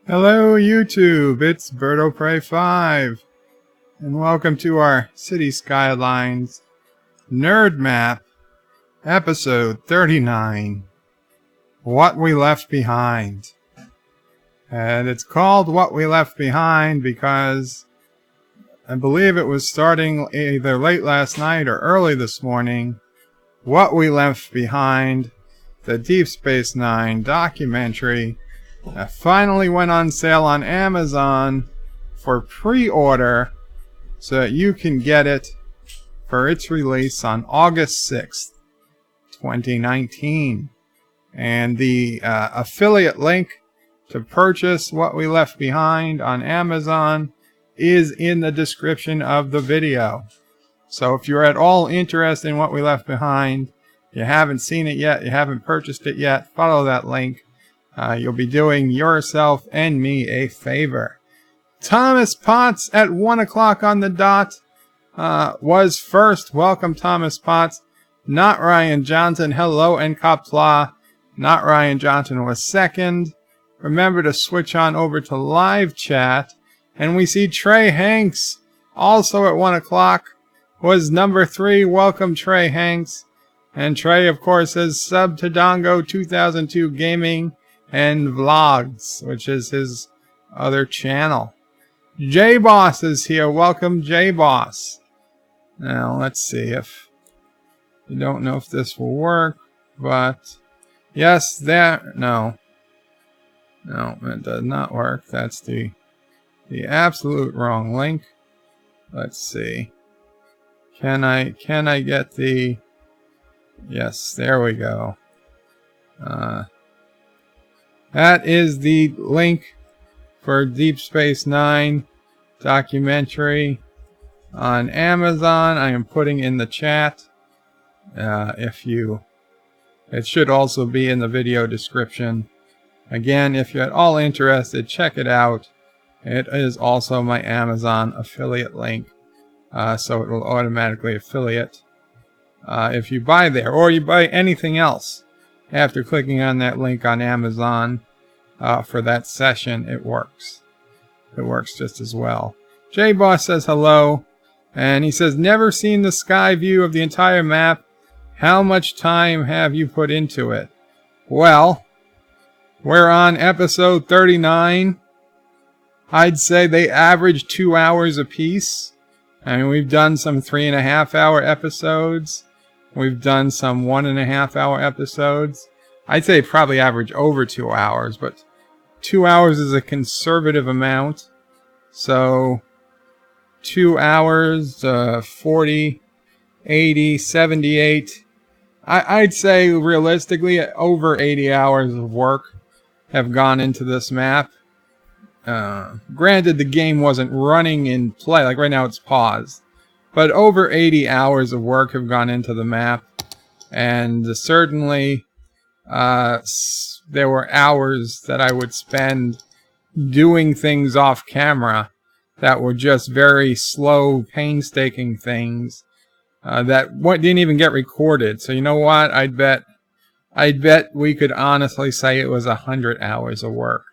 Hello YouTube, it's BirdOPrey5, and welcome to our City Skylines Nerd Map, episode 39, What We Left Behind. And it's called What We Left Behind because I believe it was starting either late last night or early this morning. What We Left Behind, the Deep Space Nine documentary, that finally went on sale on Amazon for pre-order so that you can get it for its release on August 6th, 2019. And the affiliate link to purchase What We Left Behind on Amazon is in the description of the video. So if you're at all interested in What We Left Behind, you haven't seen it yet, you haven't purchased it yet, follow that link. You'll be doing yourself and me a favor. Thomas Potts at 1 o'clock on the dot was first. Welcome, Thomas Potts. Not Ryan Johnson. Hello, and Kapla. Not Ryan Johnson was second. Remember to switch on over to live chat. And we see Trey Hanks also at 1 o'clock was number 3. Welcome, Trey Hanks. And Trey, of course, is sub to Dongo 2002 Gaming and Vlogs, which is his other channel. J-Boss is here. Welcome, J-Boss. Now, let's see if... I don't know if this will work, but... Yes, there... No. No, it does not work. That's the absolute wrong link. Let's see. Can I get the... Yes, there we go. That is the link for Deep Space Nine documentary on Amazon. I am putting in the chat. It should also be in the video description. Again, if you're at all interested, check it out. It is also my Amazon affiliate link, so it will automatically affiliate if you buy there, or you buy anything else. After clicking on that link on Amazon for that session, it works. It works just as well. J-Boss says hello, and he says, never seen the sky view of the entire map. How much time have you put into it? Well, we're on episode 39. I'd say they average 2 hours apiece. I mean, we've done some 3.5-hour episodes. We've done some 1.5-hour episodes. I'd say probably average over 2 hours, but 2 hours is a conservative amount. So 2 hours, 40, 80, 78. I'd say realistically over 80 hours of work have gone into this map. Granted, the game wasn't running in play. Like right now it's paused. But over 80 hours of work have gone into the map. And certainly there were hours that I would spend doing things off camera that were just very slow, painstaking things that didn't even get recorded. So you know what? I'd bet we could honestly say it was 100 hours of work.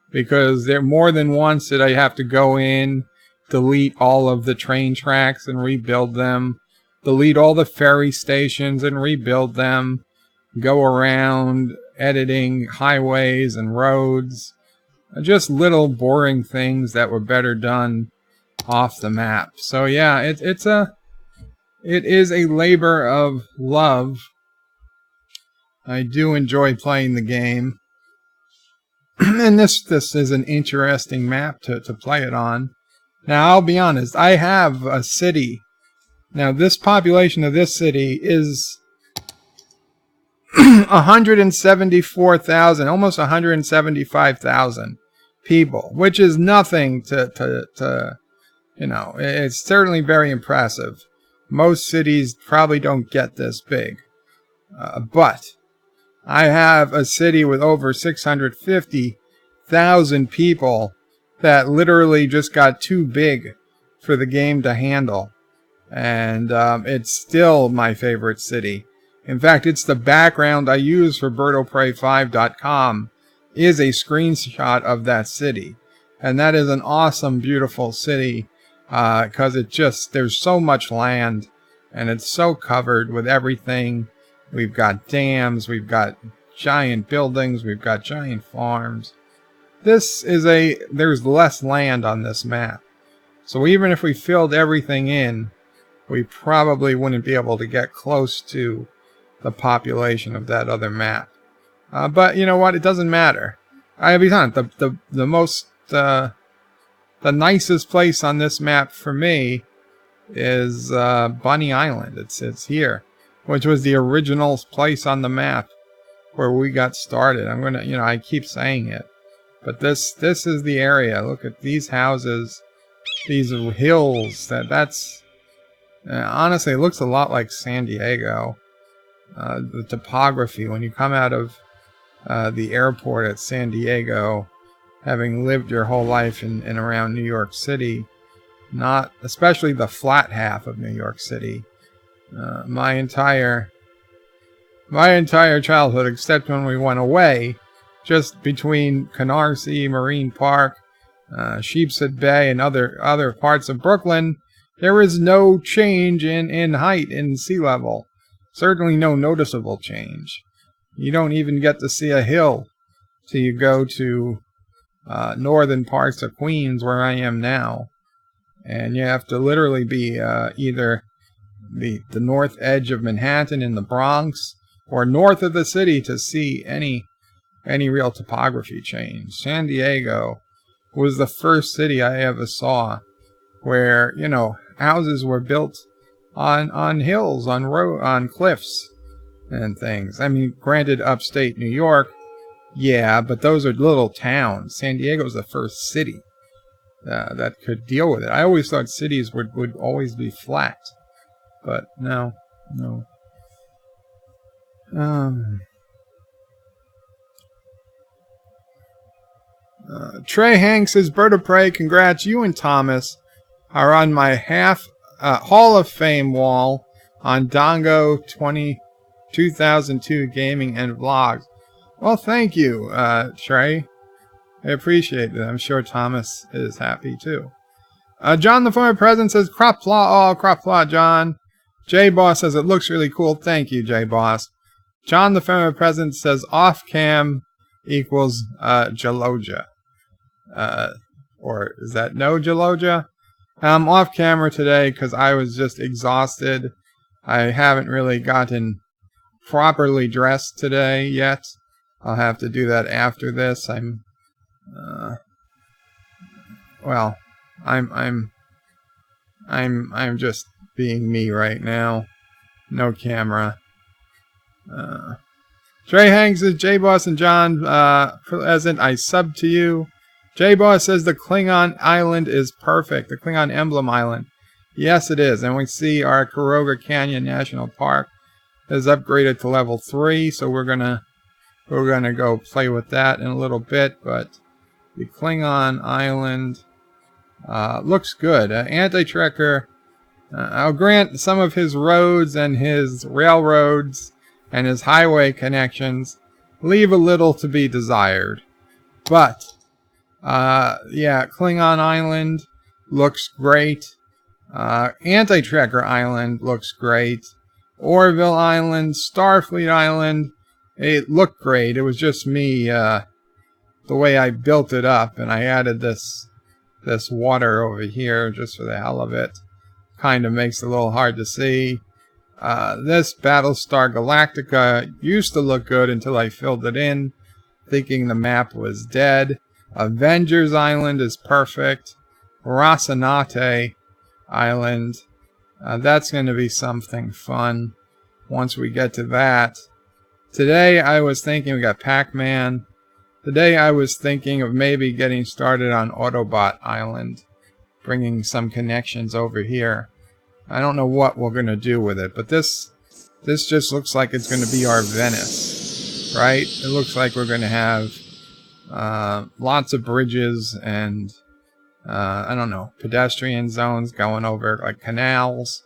Because there more than once did I have to go in, delete all of the train tracks and rebuild them, delete all the ferry stations and rebuild them, go around editing highways and roads, just little boring things that were better done off the map. So yeah, it is a labor of love. I do enjoy playing the game. And this is an interesting map to play it on. Now, I'll be honest, I have a city. Now, this population of this city is 174,000, almost 175,000 people, which is nothing to you know, it's certainly very impressive. Most cities probably don't get this big. But I have a city with over 650,000 people that literally just got too big for the game to handle. And it's still my favorite city. In fact, it's the background I use for BirdOPrey5.com is a screenshot of that city. And that is an awesome, beautiful city, because there's so much land, and it's so covered with everything. We've got dams, we've got giant buildings, we've got giant farms. There's less land on this map. So even if we filled everything in, we probably wouldn't be able to get close to the population of that other map. But you know what? It doesn't matter. I'll be honest, the nicest place on this map for me is Bunny Island. It's here, which was the original place on the map where we got started. I keep saying it, but this is the area. Look at these houses, these hills. That's honestly, it looks a lot like San Diego. The topography when you come out of the airport at San Diego, having lived your whole life in around New York City, not especially the flat half of New York City. My entire childhood, except when we went away, just between Canarsie Marine Park, Sheepshead Bay, and other parts of Brooklyn, there is no change in height in sea level. Certainly no noticeable change. You don't even get to see a hill till you go to northern parts of Queens, where I am now. And you have to literally be either the north edge of Manhattan in the Bronx or north of the city to see any real topography change. San Diego was the first city I ever saw where, houses were built on hills, on cliffs and things. I mean, granted, upstate New York, yeah, but those are little towns. San Diego was the first city that could deal with it. I always thought cities would always be flat, but no. Trey Hanks says, Bird of Prey, congrats. You and Thomas are on my Hall of Fame wall on Dongo 2002 Gaming and Vlogs. Well, thank you, Trey. I appreciate it. I'm sure Thomas is happy too. John the former president says, crop plot, John. J-Boss says, it looks really cool. Thank you, J-Boss. John the former president says, off-cam equals Jaloja. Or is that no Jaloja? I'm off camera today because I was just exhausted. I haven't really gotten properly dressed today yet. I'll have to do that after this. I'm just being me right now. No camera. Trey Hanks says, J-Boss and John, Pleasant, I sub to you. J-Boss says the Klingon Island is perfect. The Klingon Emblem Island. Yes, it is. And we see our Kuroga Canyon National Park is upgraded to level 3, so we're gonna go play with that in a little bit. But the Klingon Island looks good. Anti-Trekker, I'll grant some of his roads and his railroads and his highway connections leave a little to be desired. But yeah, Klingon Island looks great. Anti-Trekker Island looks great. Orville Island, Starfleet Island, it looked great. It was just me, the way I built it up, and I added this water over here just for the hell of it. Kind of makes it a little hard to see. This Battlestar Galactica used to look good until I filled it in, thinking the map was dead. Avengers Island is perfect. Rocinante Island. That's going to be something fun once we get to that. Today I was thinking we got Pac-Man. Today I was thinking of maybe getting started on Autobot Island. Bringing some connections over here. I don't know what we're going to do with it, but this just looks like it's going to be our Venice. Right? It looks like we're going to have lots of bridges and I don't know, pedestrian zones going over like canals.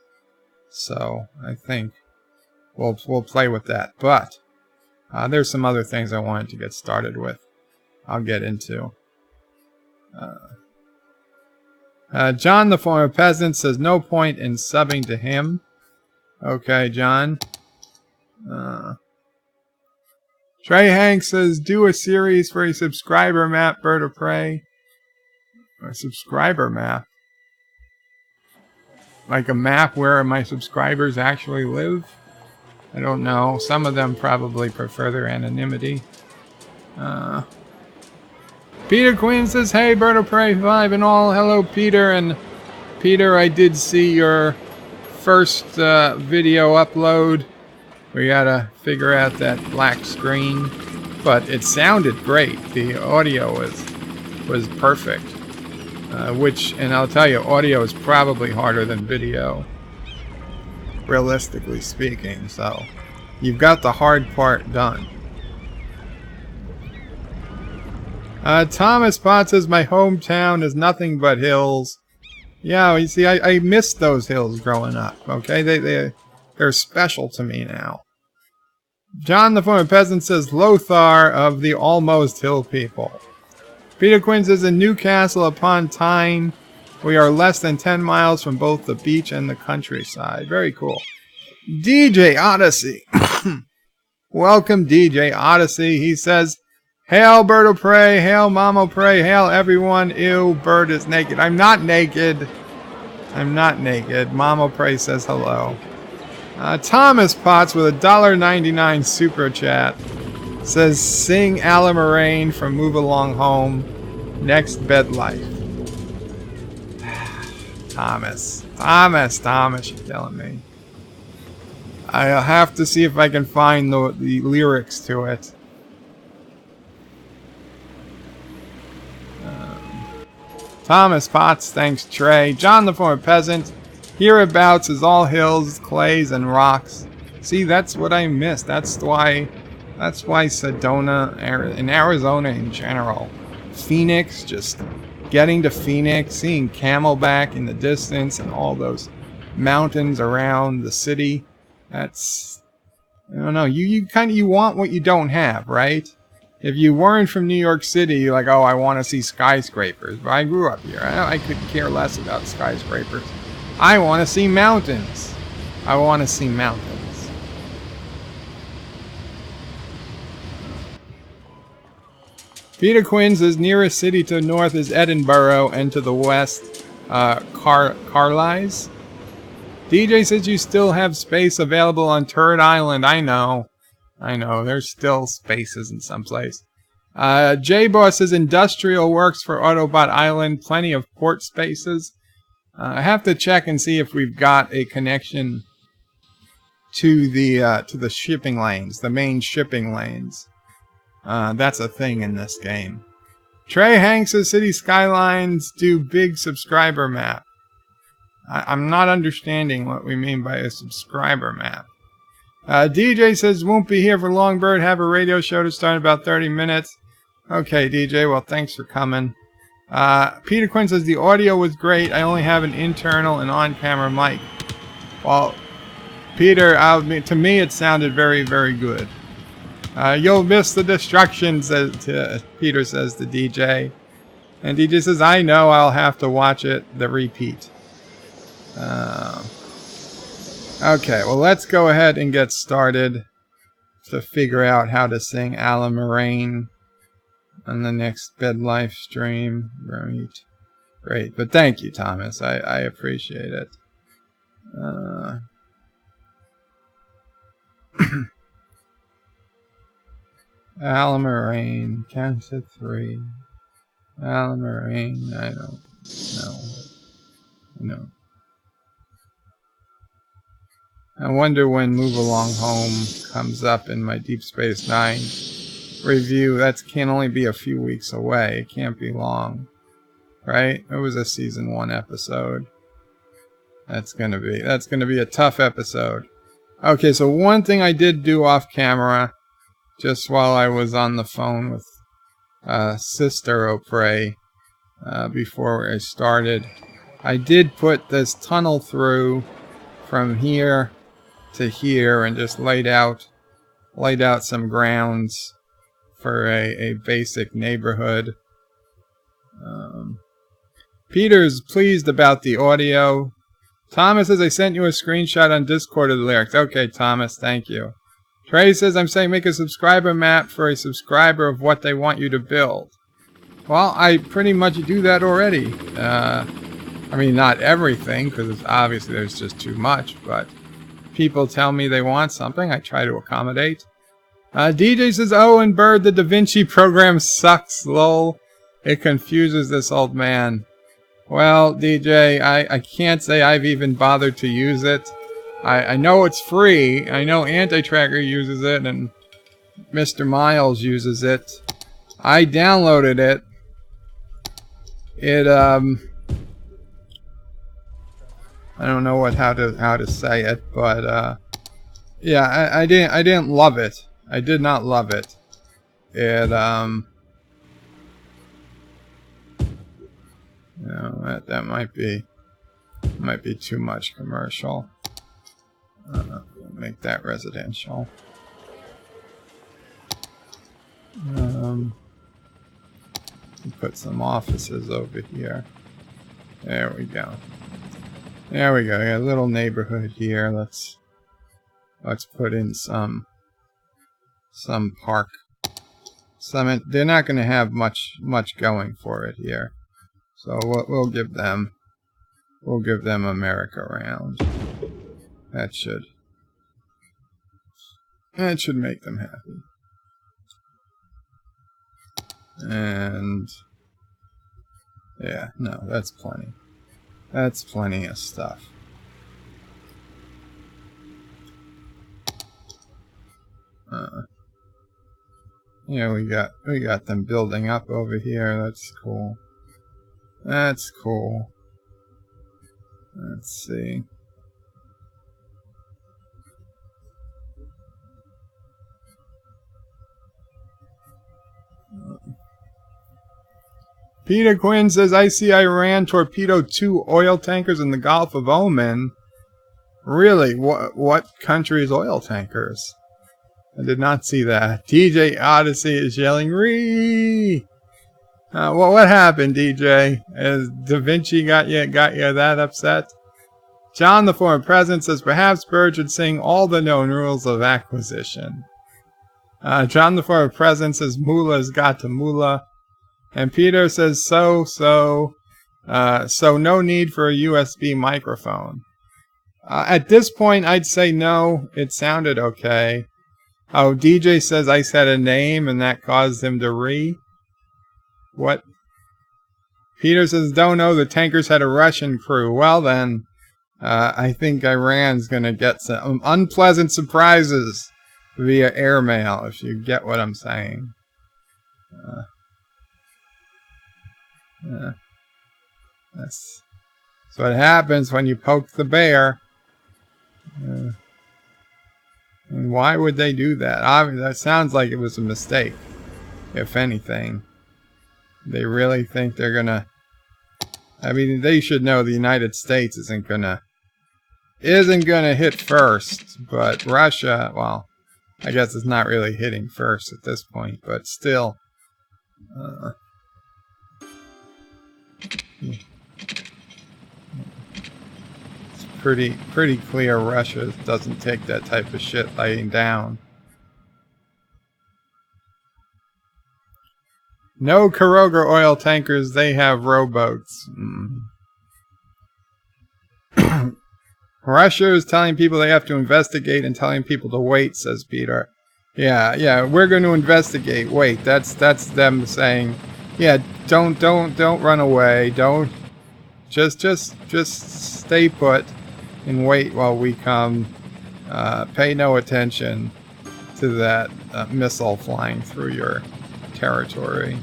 So I think we'll play with that. But there's some other things I wanted to get started with. I'll get into. John, the former peasant, says no point in subbing to him. Okay, John. Trey Hanks says, do a series for a subscriber map, Bird of Prey. A subscriber map? Like a map where my subscribers actually live? I don't know. Some of them probably prefer their anonymity. Peter Quinn says, hey, Bird of Prey 5 and all. Hello, Peter. And Peter, I did see your first video upload. We gotta figure out that black screen. But it sounded great. The audio was perfect. And I'll tell you, audio is probably harder than video, realistically speaking. So, you've got the hard part done. Thomas Potts says, my hometown is nothing but hills. Yeah, you see, I missed those hills growing up, okay? They're special to me now. John, the former peasant, says, Lothar of the Almost Hill people. Peter Quinn says, in Newcastle upon Tyne, we are less than 10 miles from both the beach and the countryside. Very cool. DJ Odyssey. Welcome, DJ Odyssey. He says, hail, Bird of Prey. Hail, Mama Prey. Hail, everyone. Ew, Bird is naked. I'm not naked. I'm not naked. Mama Prey says hello. Thomas Potts with a $1.99 super chat says, sing Alan Moraine from Move Along Home. Next bed life. Thomas, you're telling me. I'll have to see if I can find the lyrics to it. Thomas Potts, thanks Trey. John, the former peasant. Hereabouts is all hills, clays, and rocks. See, that's what I missed. That's why Sedona, in Arizona in general. Phoenix, just getting to Phoenix, seeing Camelback in the distance, and all those mountains around the city. That's, I don't know. You want what you don't have, right? If you weren't from New York City, you're like, oh, I want to see skyscrapers. But I grew up here. I could care less about skyscrapers. I want to see mountains. I want to see mountains. Peter Quinn says, nearest city to the north is Edinburgh, and to the west, Carlisle. DJ says you still have space available on Turd Island. I know. There's still spaces in some place. J-Boss says industrial works for Autobot Island. Plenty of port spaces. I have to check and see if we've got a connection to the shipping lanes, the main shipping lanes. That's a thing in this game. Trey Hanks says City Skylines do big subscriber map. I'm not understanding what we mean by a subscriber map. DJ says, won't be here for long, Bird. Have a radio show to start in about 30 minutes. Okay, DJ. Well, thanks for coming. Peter Quinn says, the audio was great. I only have an internal and on-camera mic. Well, Peter, to me it sounded very, very good. You'll miss the destruction, Peter says to DJ. And DJ says, I know, I'll have to watch it, the repeat. Okay, well, let's go ahead and get started to figure out how to sing Alan Moraine on the next Bed Life stream. Great. But thank you, Thomas. I appreciate it. Alan Moraine, count to 3. Alan Moraine, I don't know. No. I wonder when Move Along Home comes up in my Deep Space Nine review. That can only be a few weeks away. It can't be long. Right? It was a season 1 episode. That's gonna be a tough episode. Okay, so one thing I did do off camera, just while I was on the phone with Sister O'Prey, before I started, I did put this tunnel through from here to here and just laid out some grounds for a basic neighborhood. Peter's pleased about the audio. Thomas says, I sent you a screenshot on Discord of the lyrics. Okay, Thomas, thank you. Trey says, I'm saying make a subscriber map for a subscriber of what they want you to build. Well, I pretty much do that already. I mean, not everything, because obviously there's just too much, but people tell me they want something, I try to accommodate. DJ says, oh, and Bird, the Da Vinci program sucks, lol. It confuses this old man. Well, DJ, I can't say I've even bothered to use it. I know it's free. I know Anti-Tracker uses it, and Mr. Miles uses it. I downloaded it. I don't know how to say it, but yeah, I didn't love it. I did not love it. You know, that might be too much commercial. Make that residential. Put some offices over here. There we go. There we go. Yeah, a little neighborhood here. Let's put in some park. They're not going to have much going for it here. So we'll give them a merry-go-round. That should make them happy. And yeah, no, that's plenty. That's plenty of stuff. Yeah, we got them building up over here. That's cool. That's cool. Let's see. Peter Quinn says, I see Iran torpedo 2 oil tankers in the Gulf of Oman. Really? What country's oil tankers? I did not see that. DJ Odyssey is yelling, Ree! Well, what happened, DJ? Has Da Vinci got you that upset? John, the former president, says, perhaps Bird should sing all the known rules of acquisition. John, the former president, says, Mullah's got to Mullah. And Peter says, so no need for a USB microphone. At this point, I'd say no. It sounded okay. Oh, DJ says I said a name and that caused him to What? Peter says, don't know, the tankers had a Russian crew. Well then, I think Iran's gonna get some unpleasant surprises via airmail, if you get what I'm saying. That's what happens when you poke the bear. And why would they do that? Obviously, that sounds like it was a mistake, if anything. They really think they're gonna... I mean, they should know the United States isn't gonna hit first, but Russia, well, I guess it's not really hitting first at this point, but still... It's pretty clear Russia doesn't take that type of shit laying down. No Karoga oil tankers, they have rowboats. Russia is telling people they have to investigate and telling people to wait, says Peter. Yeah, we're going to investigate. Wait, that's them saying, yeah, don't run away. Don't just stay put and wait while we come. Pay no attention to that missile flying through your territory.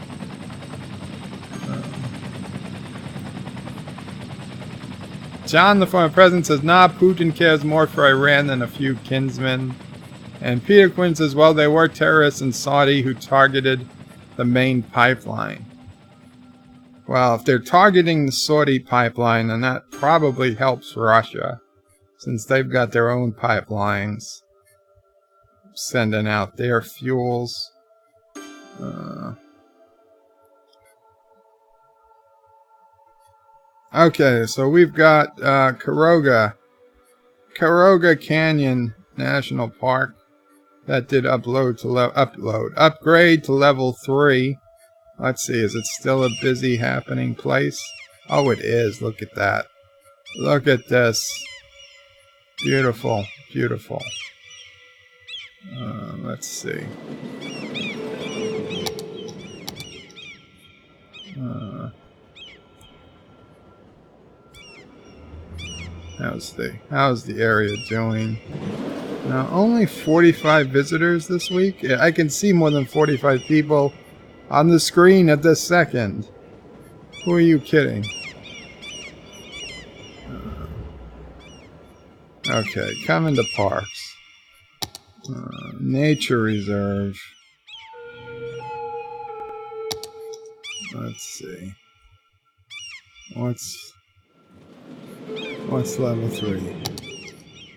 John, the former president, says, nah, Putin cares more for Iran than a few kinsmen. And Peter Quinn says, well, there were terrorists in Saudi who targeted the main pipeline. Well, if they're targeting the Saudi pipeline, then that probably helps Russia, since they've got their own pipelines sending out their fuels. Okay, so we've got Caroga Canyon National Park. That did upgrade to level 3. Let's see, is it still a busy happening place? Oh, it is. Look at that. Look at this. Beautiful, beautiful. Let's see. How's the area doing? Now, only 45 visitors this week? Yeah, I can see more than 45 people on the screen at this second. Who are you kidding? Okay, come into parks. Nature reserve. Let's see. What's level 3?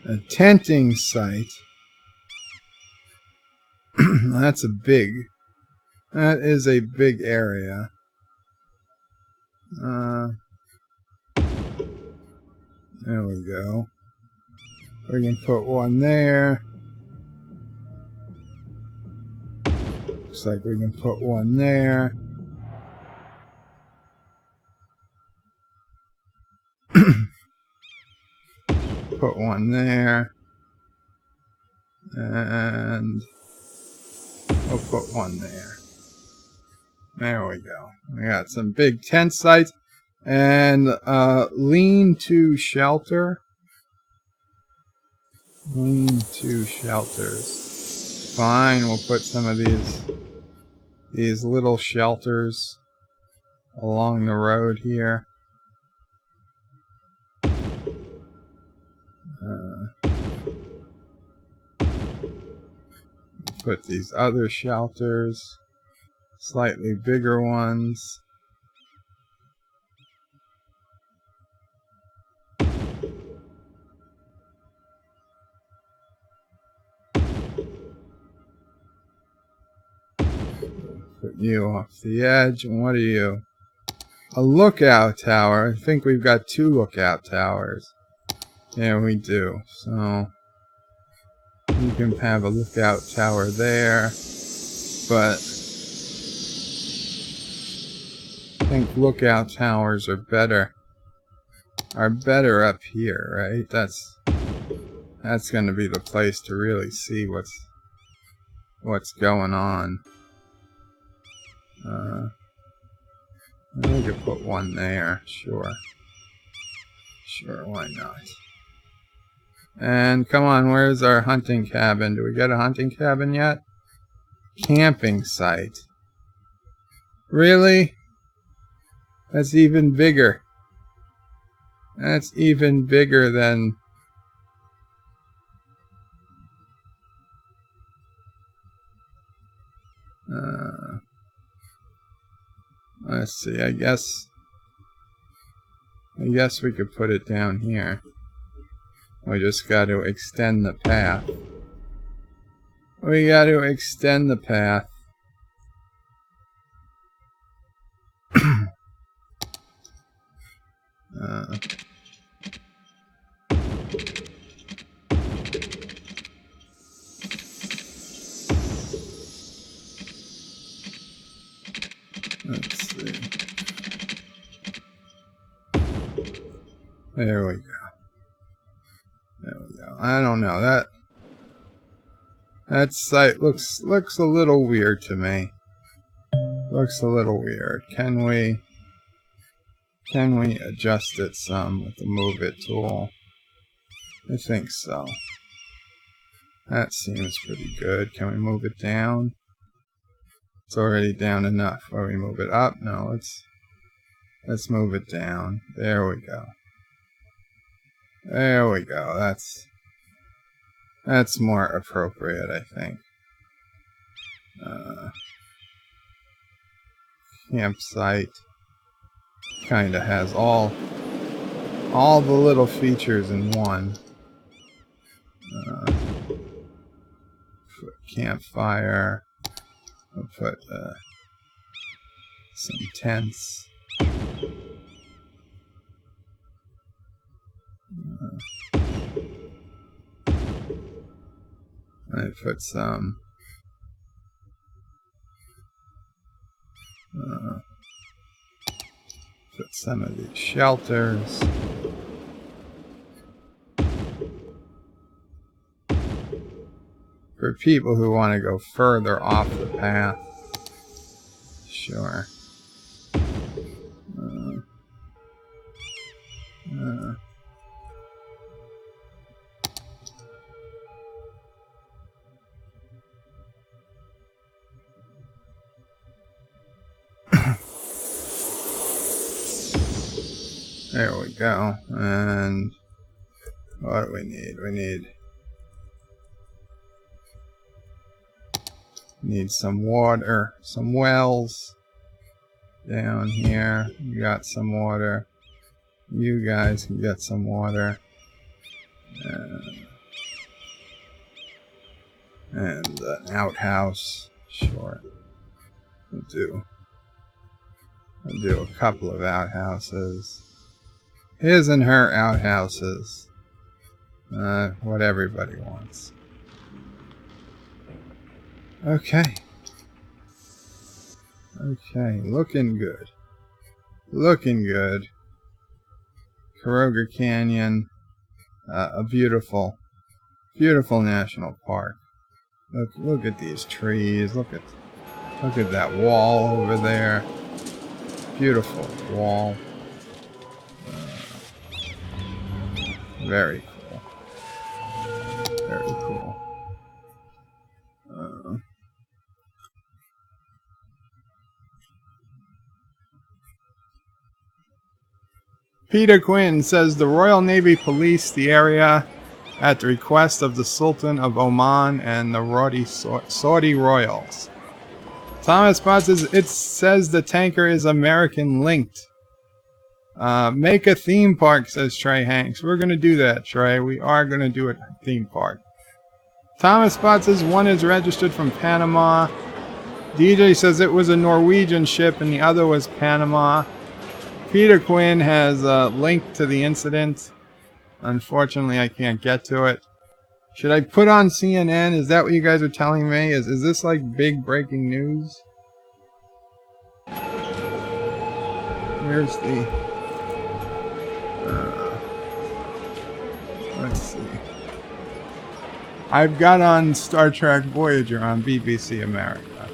A tenting site. That is a big area. There we go. We can put one there. Looks like we can put one there. Put one there. And we'll put one there. There we go. We got some big tent sites. And lean-to shelter. Lean-to shelters. Fine, we'll put some of these little shelters along the road here. Put these other shelters, slightly bigger ones. Put you off the edge. And what are you? A lookout tower. I think we've got 2 lookout towers. Yeah, we do. So you can have a lookout tower there. But I think lookout towers are better up here, right? That's going to be the place to really see what's going on. We could put one there, sure. Sure, why not? And come on, where's our hunting cabin? Do we get a hunting cabin yet? Camping site. Really? That's even bigger. That's even bigger than... let's see, I guess we could put it down here. We just got to extend the path. We got to extend the path. Let's see. There we go. There we go. I don't know. That site looks a little weird to me. Looks a little weird. Can we adjust it some with the move it tool? I think so. That seems pretty good. Can we move it down? It's already down enough. Or we move it up? No, let's move it down. There we go. There we go. That's more appropriate, I think. Campsite kind of has all the little features in one. Campfire. I'll put some tents. I put some of these shelters. For people who want to go further off the path. Sure. There we go. And what do we need? We need some water, some wells down here. You got some water. You guys can get some water. And an outhouse. Sure. I'll do a couple of outhouses. His and her outhouses. What everybody wants. Okay. Okay, looking good. Looking good. Caroga Canyon, a beautiful, beautiful national park. Look at these trees. Look at that wall over there. Beautiful wall. Very cool. Very cool. Peter Quinn says the Royal Navy policed the area at the request of the Sultan of Oman and the Saudi royals. Thomas Potts says it says the tanker is American linked. Make a theme park, says Trey Hanks. We're going to do that, Trey. We are going to do a theme park. Thomas Potts says one is registered from Panama. DJ says it was a Norwegian ship and the other was Panama. Peter Quinn has a link to the incident. Unfortunately, I can't get to it. Should I put on CNN? Is that what you guys are telling me? Is this like big breaking news? Where's the... let's see. I've got on Star Trek Voyager on BBC America.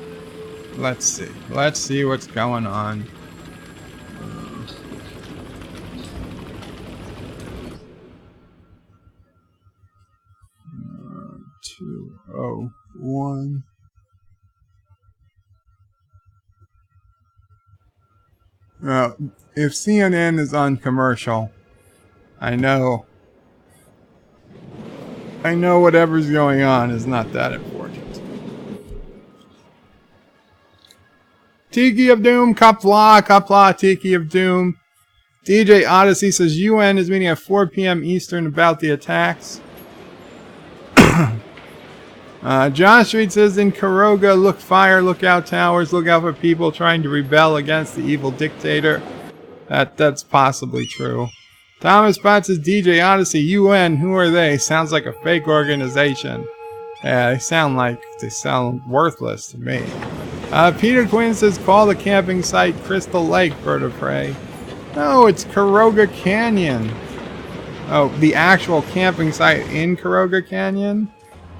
Let's see. Let's see what's going on. 201. Well, if CNN is on commercial, I know whatever's going on is not that important. Tiki of Doom, Kapla, Tiki of Doom. DJ Odyssey says UN is meeting at 4 p.m. Eastern about the attacks. John Street says in Caroga, look out towers, look out for people trying to rebel against the evil dictator. That's possibly true. Thomas Potts says DJ Odyssey, UN, who are they? Sounds like a fake organization. Yeah, they sound worthless to me. Peter Quinn says call the camping site Crystal Lake, Bird of Prey. No, it's Caroga Canyon. Oh, the actual camping site in Caroga Canyon?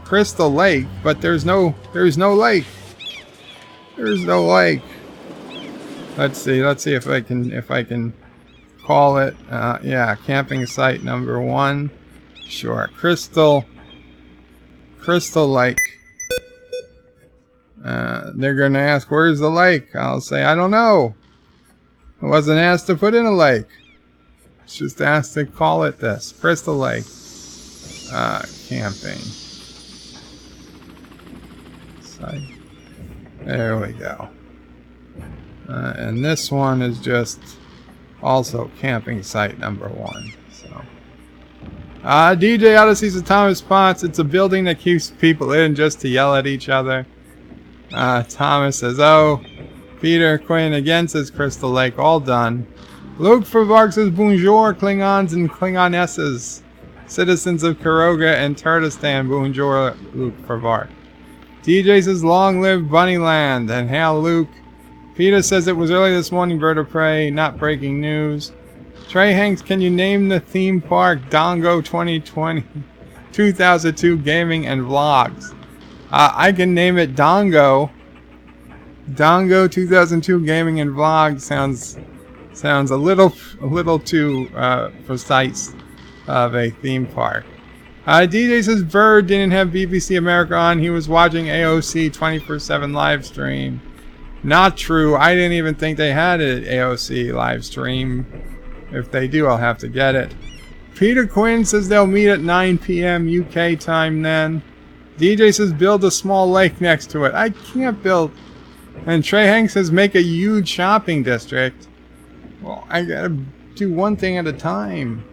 Crystal Lake, but there's no lake. There's no lake. Let's see if I can call it. Yeah, camping site number 1. Sure, Crystal Lake. They're gonna ask, where's the lake? I'll say, I don't know. I wasn't asked to put in a lake. It's just asked to call it this. Crystal Lake. Camping site. There we go. And this one is just also camping site number 1. So, DJ Odyssey's a Thomas Potts. It's a building that keeps people in just to yell at each other. Thomas says, oh. Peter Quinn again says Crystal Lake. All done. Luke Favark says bonjour, Klingons and Klingonesses. Citizens of Kuroga and Turtistan, bonjour, Luke Favark. DJ says long live Bunnyland and hail Luke. Peter says it was early this morning, bird of prey, not breaking news. Trey Hanks, can you name the theme park Dongo 2020 2002 Gaming and Vlogs? I can name it Dongo. Dongo 2002 Gaming and Vlogs sounds a little too precise of a theme park. DJ says Bird didn't have BBC America on. He was watching AOC 24/7 live stream. Not true. I didn't even think they had an AOC live stream. If they do, I'll have to get it. Peter Quinn says they'll meet at 9 p.m. UK time then. DJ says build a small lake next to it. I can't build. And Trey Hanks says make a huge shopping district. Well, I gotta do one thing at a time.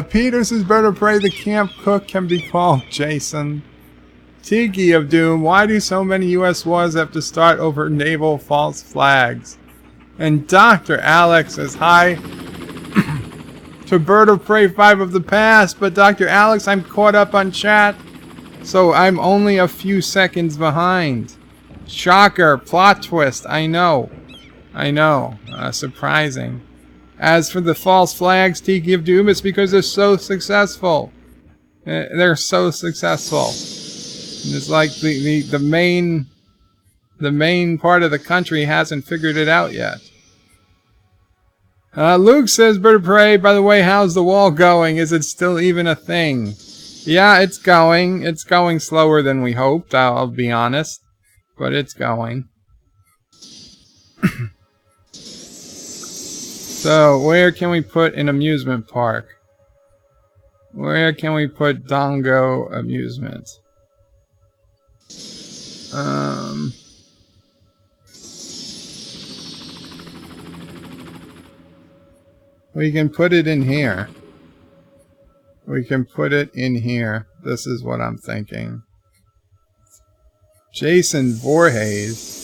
Peter says bird of prey, the camp cook can be called Jason. Tiki of Doom, why do so many US wars have to start over naval false flags? And Dr. Alex says hi to Bird of Prey 5 of the past, but Dr. Alex, I'm caught up on chat, so I'm only a few seconds behind. Shocker, plot twist, I know, surprising. As for the false flags, Tiki of Doom, it's because they're so successful. They're so successful. And it's like the main part of the country hasn't figured it out yet. Luke says, Bird of Prey, by the way, how's the wall going? Is it still even a thing? Yeah, it's going. It's going slower than we hoped, I'll be honest. But it's going. So, where can we put an amusement park? Where can we put Dongo Amusement? We can put it in here. We can put it in here. This is what I'm thinking. Jason Voorhees.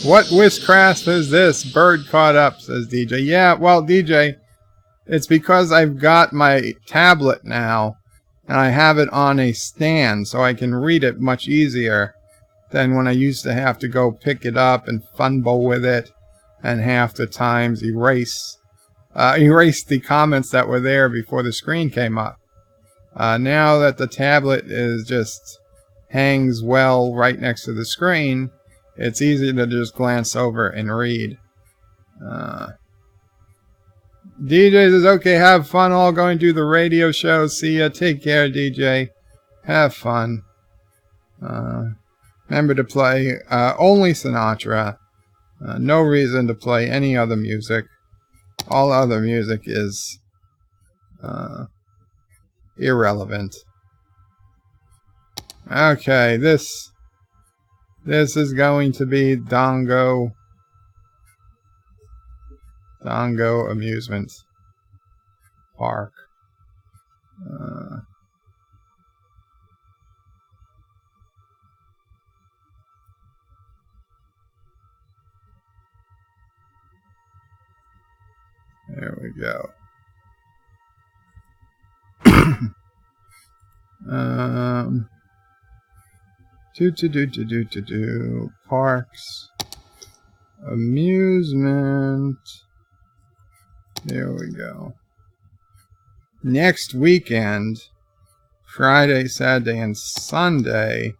What witchcraft is this? Bird caught up, says DJ. Yeah, well, DJ, it's because I've got my tablet now, and I have it on a stand, so I can read it much easier than when I used to have to go pick it up and fumble with it, and half the times erase the comments that were there before the screen came up. Now that the tablet is just hangs well right next to the screen, it's easy to just glance over and read. DJ says, okay, have fun all going to the radio show. See ya. Take care, DJ. Have fun. Remember to play only Sinatra. No reason to play any other music. All other music is irrelevant. Okay, this is going to be Dongo Amusement Park. There we go. Parks. Amusement. There we go. Next weekend, Friday, Saturday, and Sunday,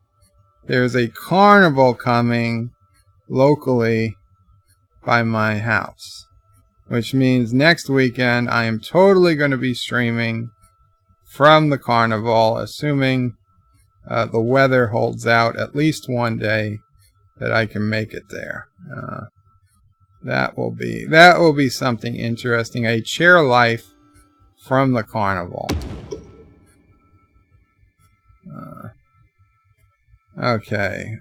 there's a carnival coming locally by my house. Which means next weekend I am totally going to be streaming from the carnival, assuming the weather holds out at least one day that I can make it there. That will be something interesting. A chair life from the carnival. Okay.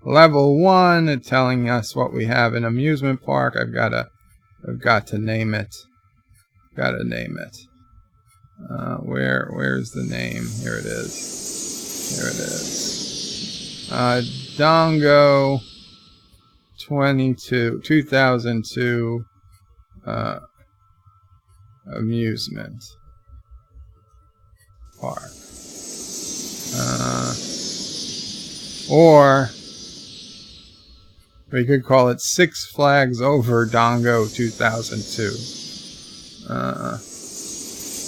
Level 1, it's telling us what we have in amusement park. I've got to name it. Gotta name it. Where's the name? Here it is. Here it is. Dongo 2002 amusement park. Or we could call it Six Flags Over Dongo 2002.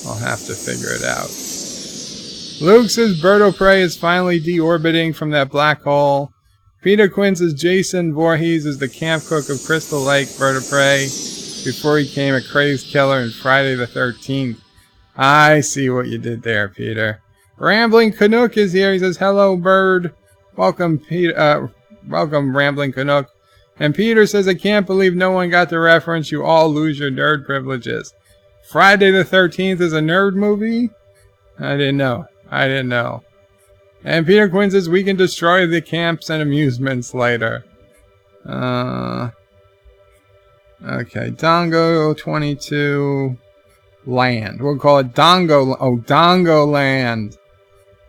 I'll have to figure it out. Luke says Berto Prey is finally deorbiting from that black hole. Peter Quinn says Jason Voorhees is the camp cook of Crystal Lake Berto Prey before he became a crazed killer in Friday the 13th. I see what you did there, Peter. Rambling Canuck is here. He says, hello, bird. Welcome, Peter. Welcome, Rambling Canuck. And Peter says, I can't believe no one got the reference. You all lose your nerd privileges. Friday the 13th is a nerd movie? I didn't know. And Peter Quinn says, we can destroy the camps and amusements later. Okay, Dongo 22 Land. We'll call it Dongo. Oh, Dongo Land.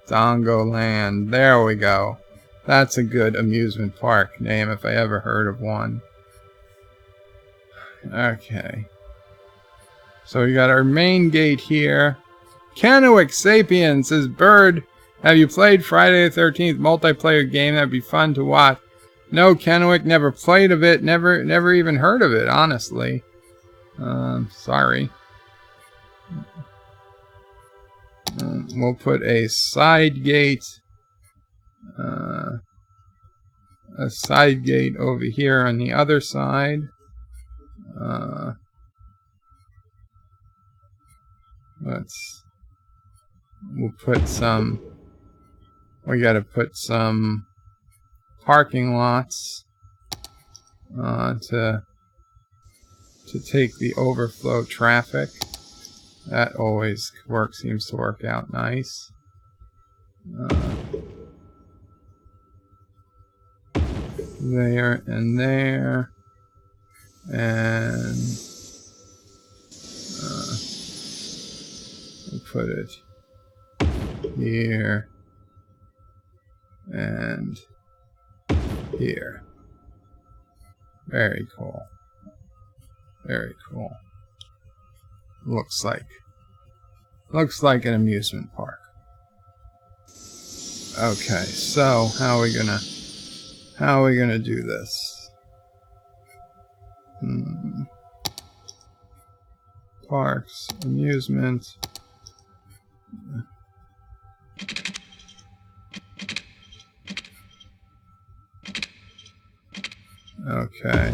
Dongo Land. There we go. That's a good amusement park name if I ever heard of one. Okay. So we got our main gate here. Kennewick Sapien says, Bird, have you played Friday the 13th multiplayer game? That'd be fun to watch. No, Kennewick, never played of it. Never even heard of it, honestly. Sorry. We'll put a side gate. A side gate over here on the other side. We'll put some. We gotta put some parking lots to take the overflow traffic. That always seems to work out nice. There and there, and we'll put it here and here. Very cool. Very cool. Looks like an amusement park. Okay, so how are we gonna do this? Parks, amusement. Okay.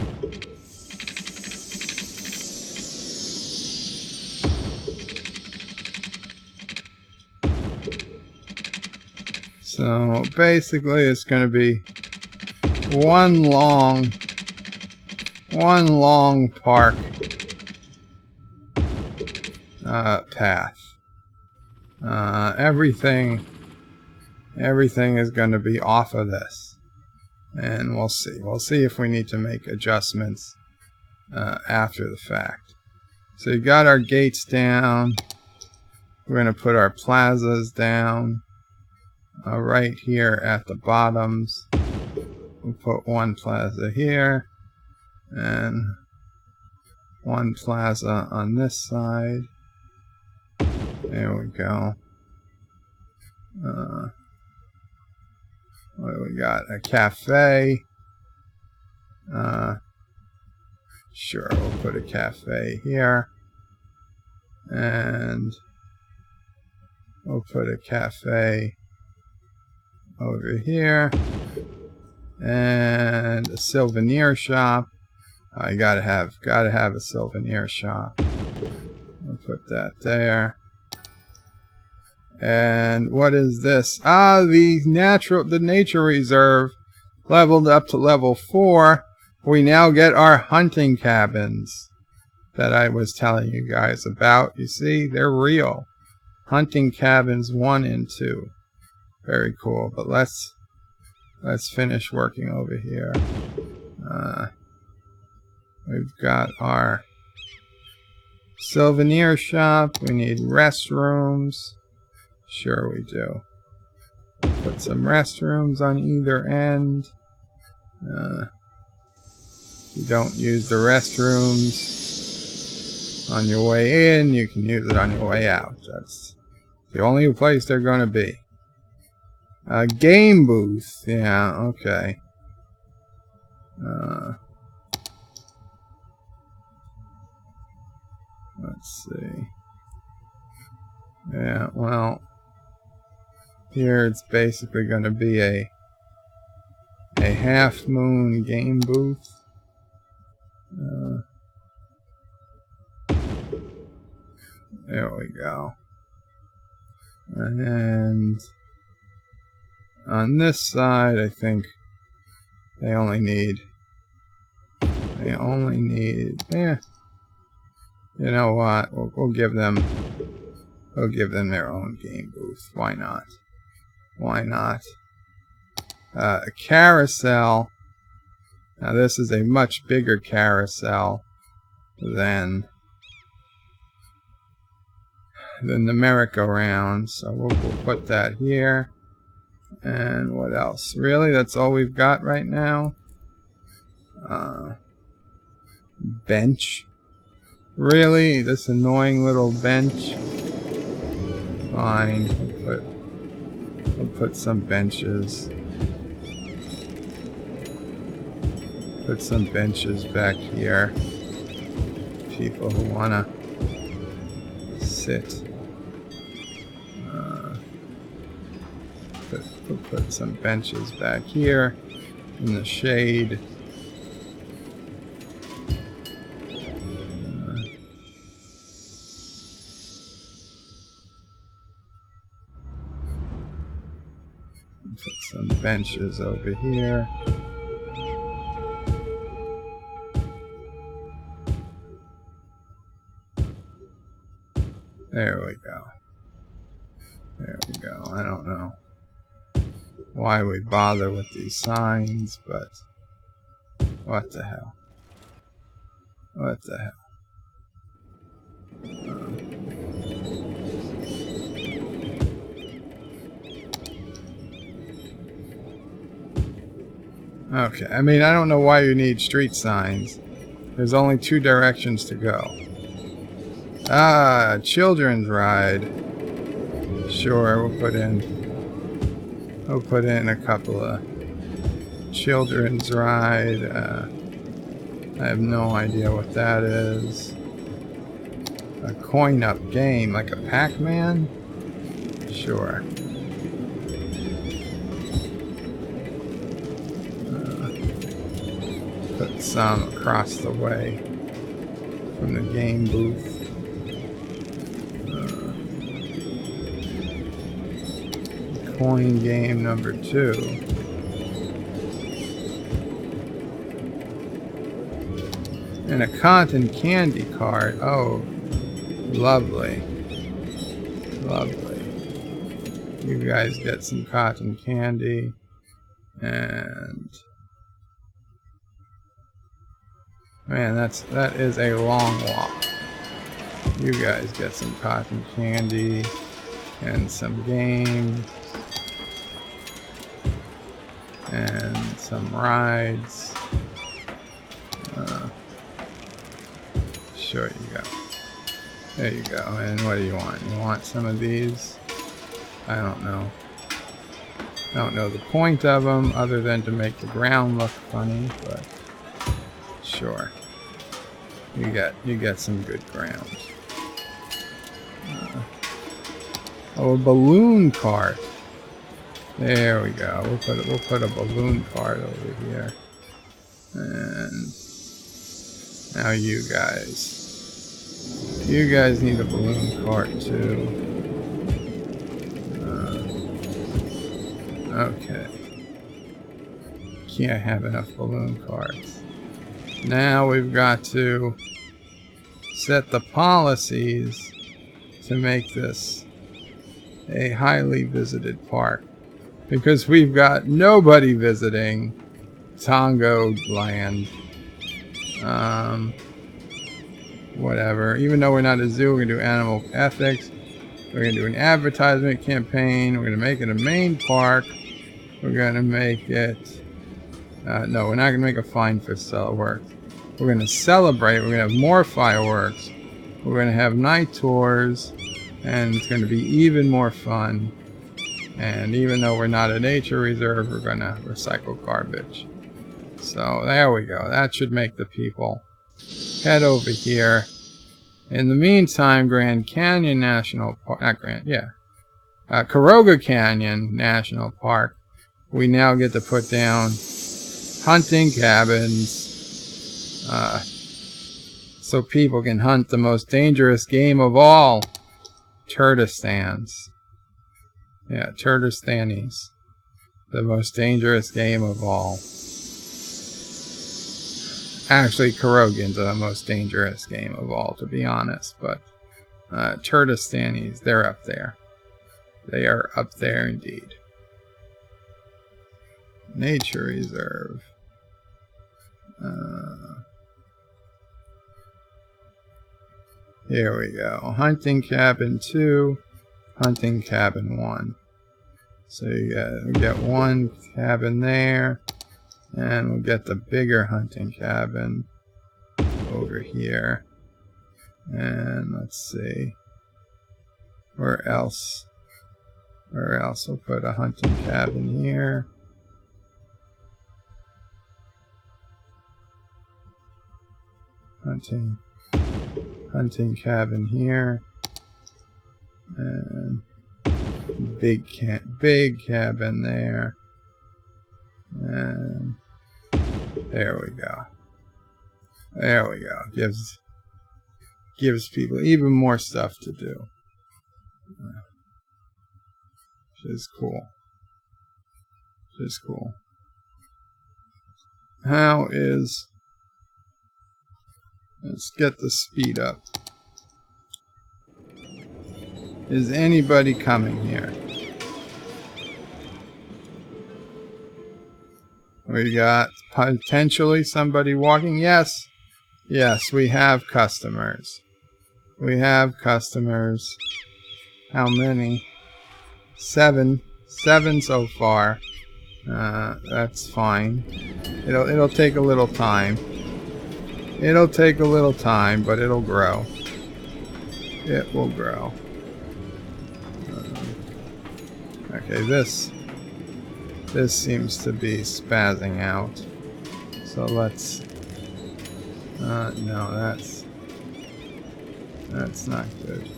So basically it's going to be one long park path. Everything is going to be off of this, and we'll see if we need to make adjustments after the fact. So you got our gates down. We're going to put our plazas down right here at the bottoms. We'll put one plaza here and one plaza on this side. There we go. What do we got? A cafe. Sure, we'll put a cafe here. And we'll put a cafe over here. And a souvenir shop. You gotta have a souvenir shop. We'll put that there. And what is this? The nature reserve leveled up to level 4. We now get our hunting cabins that I was telling you guys about. You see, they're real. Hunting cabins 1 and 2. Very cool. But let's finish working over here. We've got our Souvenir shop. We need restrooms. Sure we do. Put some restrooms on either end. You don't use the restrooms on your way in, you can use it on your way out. That's the only place they're going to be. Game booth. Yeah, okay. Let's see. Yeah, well, here it's basically going to be a Half Moon game booth. There we go. And on this side, I think they only need. Yeah. You know what? We'll give them. We'll give them their own game booth. Why not? Why not? A carousel. Now this is a much bigger carousel than the merry-go-round, so we'll put that here. And what else? Really, that's all we've got right now? Bench. Really? This annoying little bench? Fine. We'll put some benches. Put some benches back here. People who wanna sit. We'll put some benches back here in the shade. Put some benches over here. There we go. There we go. I don't know why we bother with these signs, but what the hell? What the hell? Okay, I mean, I don't know why you need street signs. There's only 2 directions to go. Ah, children's ride. Sure, we'll put in a couple of children's ride. I have no idea what that is. A coin-up game, like a Pac-Man? Sure. Put some across the way from the game booth. Coin game number 2. And a cotton candy cart. Oh, lovely. Lovely. You guys get some cotton candy. And man, that is a long walk. You guys get some cotton candy and some games. And some rides. Sure, you go. There you go. And what do you want? You want some of these? I don't know. I don't know the point of them other than to make the ground look funny, but sure. You get some good ground. Oh, a balloon cart. There we go. We'll put a balloon cart over here. And now you guys need a balloon cart too. Okay. Can't have enough balloon carts. Now we've got to set the policies to make this a highly visited park. Because we've got nobody visiting Tongo Land. whatever. Even though we're not a zoo, we're going to do animal ethics. We're going to do an advertisement campaign. We're going to make it a main park. We're going to make it... no, we're not going to make a fine for fireworks. We're going to celebrate. We're going to have more fireworks. We're going to have night tours. And it's going to be even more fun. And even though we're not a nature reserve, we're going to recycle garbage. So there we go. That should make the people head over here. In the meantime, Grand Canyon National Park, not Grand, yeah. Caroga Canyon National Park. We now get to put down hunting cabins. So people can hunt the most dangerous game of all. Turtistans. Yeah, Turtistanis. The most dangerous game of all. Actually, Karogan's the most dangerous game of all, to be honest. But Turtistanis, they're up there. They are up there indeed. Nature Reserve. Here we go. Hunting Cabin 2. Hunting Cabin 1. So we get one cabin there. And we'll get the bigger hunting cabin over here. And let's see. Where else? Where else? We'll put a hunting cabin here. Hunting cabin here. And big cabin there. And there we go. There we go. Gives people even more stuff to do. Which is cool. Which is cool. How is... Let's get the speed up. Is anybody coming here? We got potentially somebody walking. Yes. Yes, we have customers. We have customers. How many? 7. 7 so far. That's fine. It'll take a little time. It'll take a little time, but it'll grow. It will grow. Okay, this seems to be spazzing out. So let's... no, that's not good.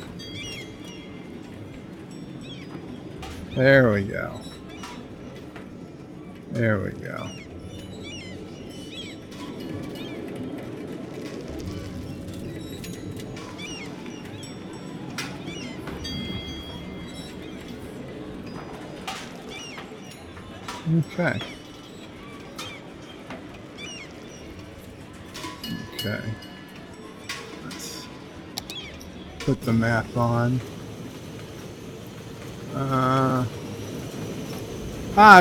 There we go. There we go. Okay. Okay. Let's put the map on.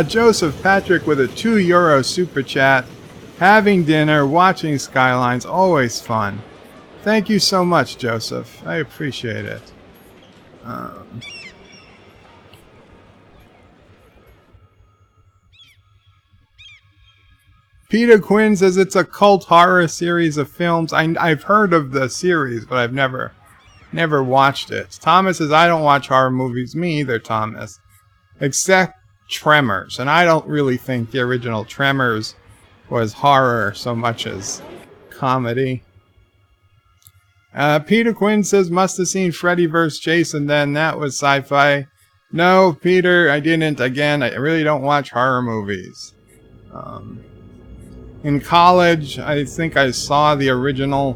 Joseph Patrick with a €2 super chat. Having dinner, watching skylines, always fun. Thank you so much, Joseph. I appreciate it. Peter Quinn says it's a cult horror series of films. I've heard of the series, but I've never watched it. Thomas says, I don't watch horror movies. Me either, Thomas. Except Tremors. And I don't really think the original Tremors was horror so much as comedy. Peter Quinn says, must have seen Freddy vs. Jason then. That was sci-fi. No, Peter, I didn't. Again, I really don't watch horror movies. In college, I think I saw the original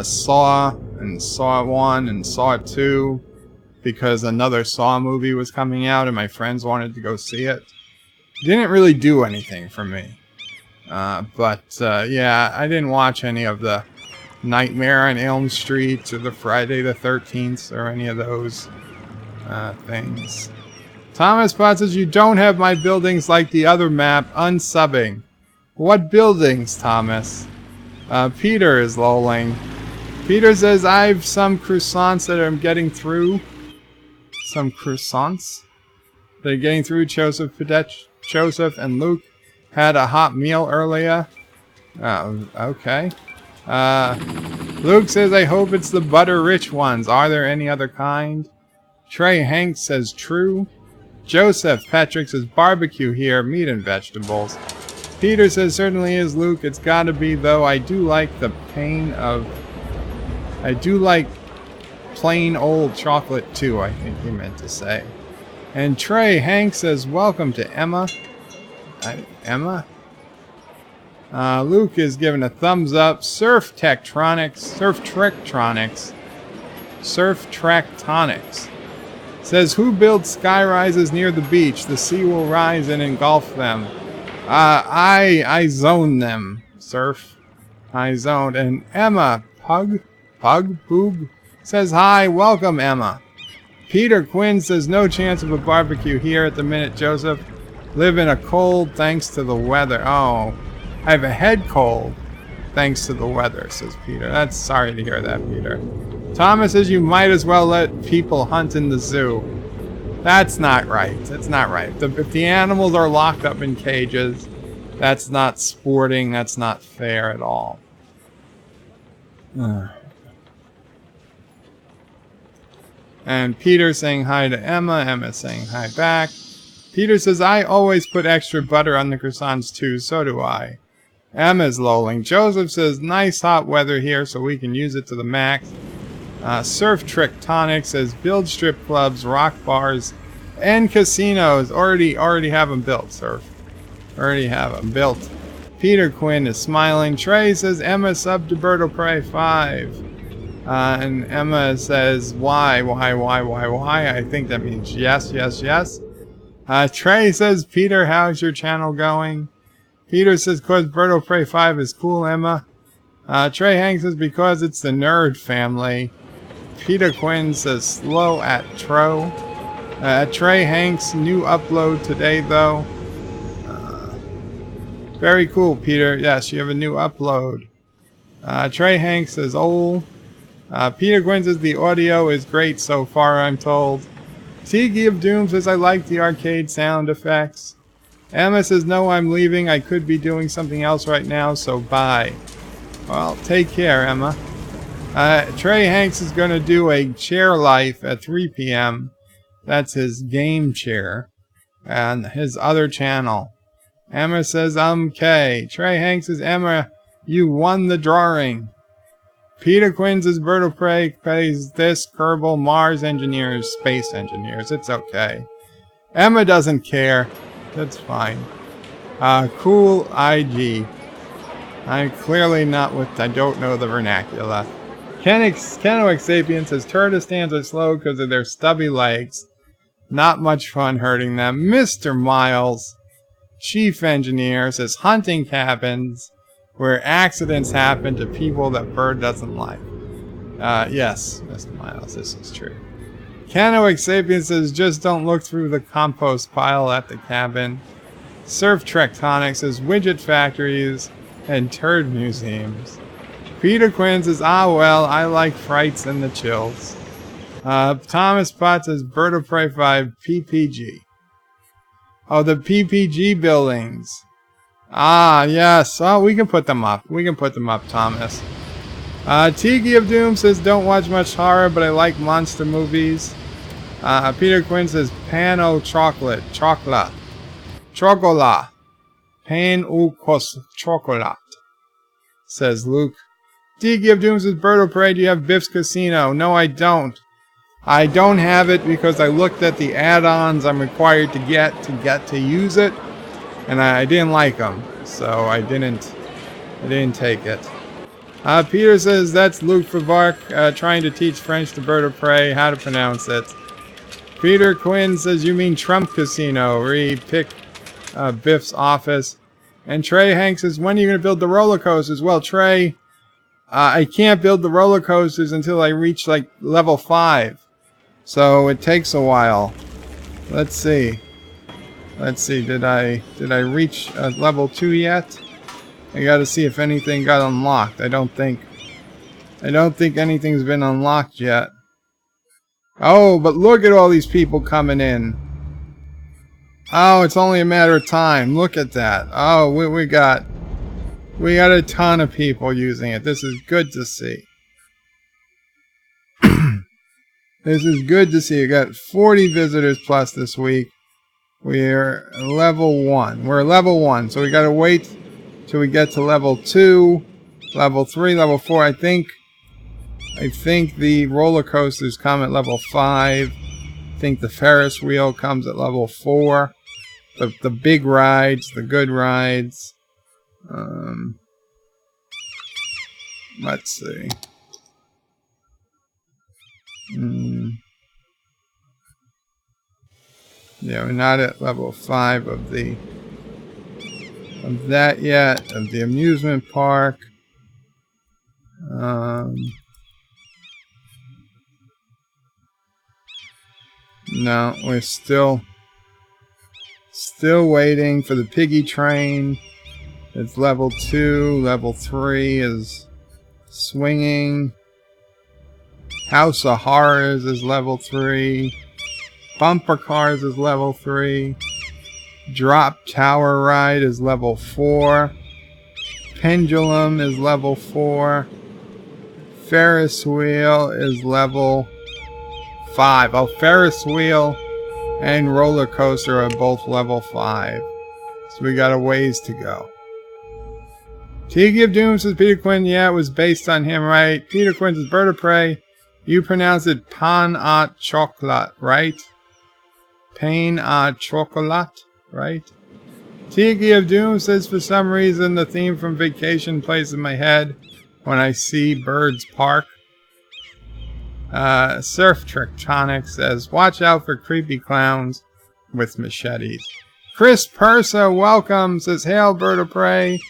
Saw and Saw 1 and Saw 2 because another Saw movie was coming out and my friends wanted to go see it. Didn't really do anything for me. Yeah, I didn't watch any of the Nightmare on Elm Street or the Friday the 13th or any of those things. Thomas Potts says, you don't have my buildings like the other map, unsubbing. What buildings, Thomas? Peter is lolling. Peter says, I've some croissants that I'm getting through. Some croissants? They're getting through. Joseph and Luke had a hot meal earlier. Oh, okay. Luke says, I hope it's the butter-rich ones. Are there any other kind? Trey Hanks says, true. Joseph, Patrick says, barbecue here, meat and vegetables. Peter says, certainly is, Luke. It's gotta be, though. I do like plain old chocolate, too, I think he meant to say. And Trey Hanks says, welcome to Emma. Emma? Luke is giving a thumbs up. Surf Tracktonics. Says, who builds sky rises near the beach? The sea will rise and engulf them. I zoned them, Surf. I zoned. And Emma, Pug, says, hi, welcome, Emma. Peter Quinn says, no chance of a barbecue here at the minute, Joseph. Live in a cold thanks to the weather. Oh, I have a head cold thanks to the weather, says Peter. That's sorry to hear that, Peter. Thomas says, you might as well let people hunt in the zoo. That's not right. That's not right. If the animals are locked up in cages, that's not sporting. That's not fair at all. And Peter saying hi to Emma. Emma saying hi back. Peter says, I always put extra butter on the croissants too. So do I. Emma's lolling. Joseph says, nice hot weather here so we can use it to the max. Surf Trick Tonic says, build strip clubs, rock bars, and casinos. Already have them built, Surf. Already have them built. Peter Quinn is smiling. Trey says, Emma sub to Birdo Prey 5. And Emma says, why? I think that means yes. Trey says, Peter, how's your channel going? Peter says, cause Birdo Prey 5 is cool, Emma. Trey Hanks says, because it's the nerd family. Peter Quinn says, slow at Tro. Trey Hanks, new upload today, though. Very cool, Peter. Yes, you have a new upload. Trey Hanks says, old. Peter Quinn says, the audio is great so far, I'm told. Tiki of Doom says, I like the arcade sound effects. Emma says, no, I'm leaving. I could be doing something else right now, so bye. Well, take care, Emma. Trey Hanks is going to do a chair life at 3 p.m. That's his game chair. And his other channel. Emma says, okay. Trey Hanks says, Emma, you won the drawing. Peter Quinn says, Birdo Prey plays this, Kerbal, Mars Engineers, Space Engineers. It's okay. Emma doesn't care. That's fine. Cool IG. I'm clearly not with, I don't know the vernacular. Kenoic Sapien says, Turtistans are slow because of their stubby legs. Not much fun hurting them. Mr. Miles, Chief Engineer, says, hunting cabins where accidents happen to people that Bird doesn't like. Yes, Mr. Miles, this is true. Kenoic Sapien says, just don't look through the compost pile at the cabin. Surf Tracktonics says, widget factories and turd museums. Peter Quinn says, ah well, I like frights and the chills. Thomas Potts says, Birdo Prey 5 PPG. Oh, the PPG buildings. Ah, yes. Oh, we can put them up. We can put them up, Thomas. Tiki of Doom says, don't watch much horror, but I like monster movies. Peter Quinn says, pan au chocolate. Chocolat. Pan au chocolat. Says Luke. Tiki of Doom says, Birdo Prey, do you have Biff's Casino? No, I don't. I don't have it because I looked at the add-ons I'm required to get to use it, and I didn't like them, so I didn't take it. Peter says, that's Luke Favark trying to teach French to Birdo Prey how to pronounce it. Peter Quinn says, you mean Trump Casino, where he picked Biff's office. And Trey Hanks says, when are you going to build the roller coasters? Well, Trey, I can't build the roller coasters until I reach like level 5. So it takes a while. Let's see. Did I reach level 2 yet? I gotta see if anything got unlocked. I don't think I don't think anything's been unlocked yet. Oh, but look at all these people coming in. Oh, it's only a matter of time. Look at that. Oh, we got a ton of people using it. This is good to see. This is good to see. We got 40 visitors plus this week. We're level 1. We're level 1, so we gotta wait till we get to level 2, level 3, level 4. I think the roller coasters come at level 5. I think the Ferris wheel comes at level 4. The big rides, the good rides. Let's see. Yeah, we're not at level 5 of that yet, of the amusement park. No, we're still waiting for the piggy train. It's level 2. Level 3 is swinging. House of Horrors is level 3. Bumper Cars is level 3. Drop Tower Ride is level 4. Pendulum is level 4. Ferris Wheel is level 5. Oh, Ferris Wheel and Roller Coaster are both level 5. So we got a ways to go. Tiki of Doom says Peter Quinn. Yeah, it was based on him, right? Peter Quinn's is Bird of Prey. You pronounce it pan à chocolat, right? Pain à chocolat, right? Tiki of Doom says for some reason the theme from Vacation plays in my head when I see Birds Park. Surf Tricktonic says watch out for creepy clowns with machetes. Chris Persa, welcome, says hail Bird of Prey.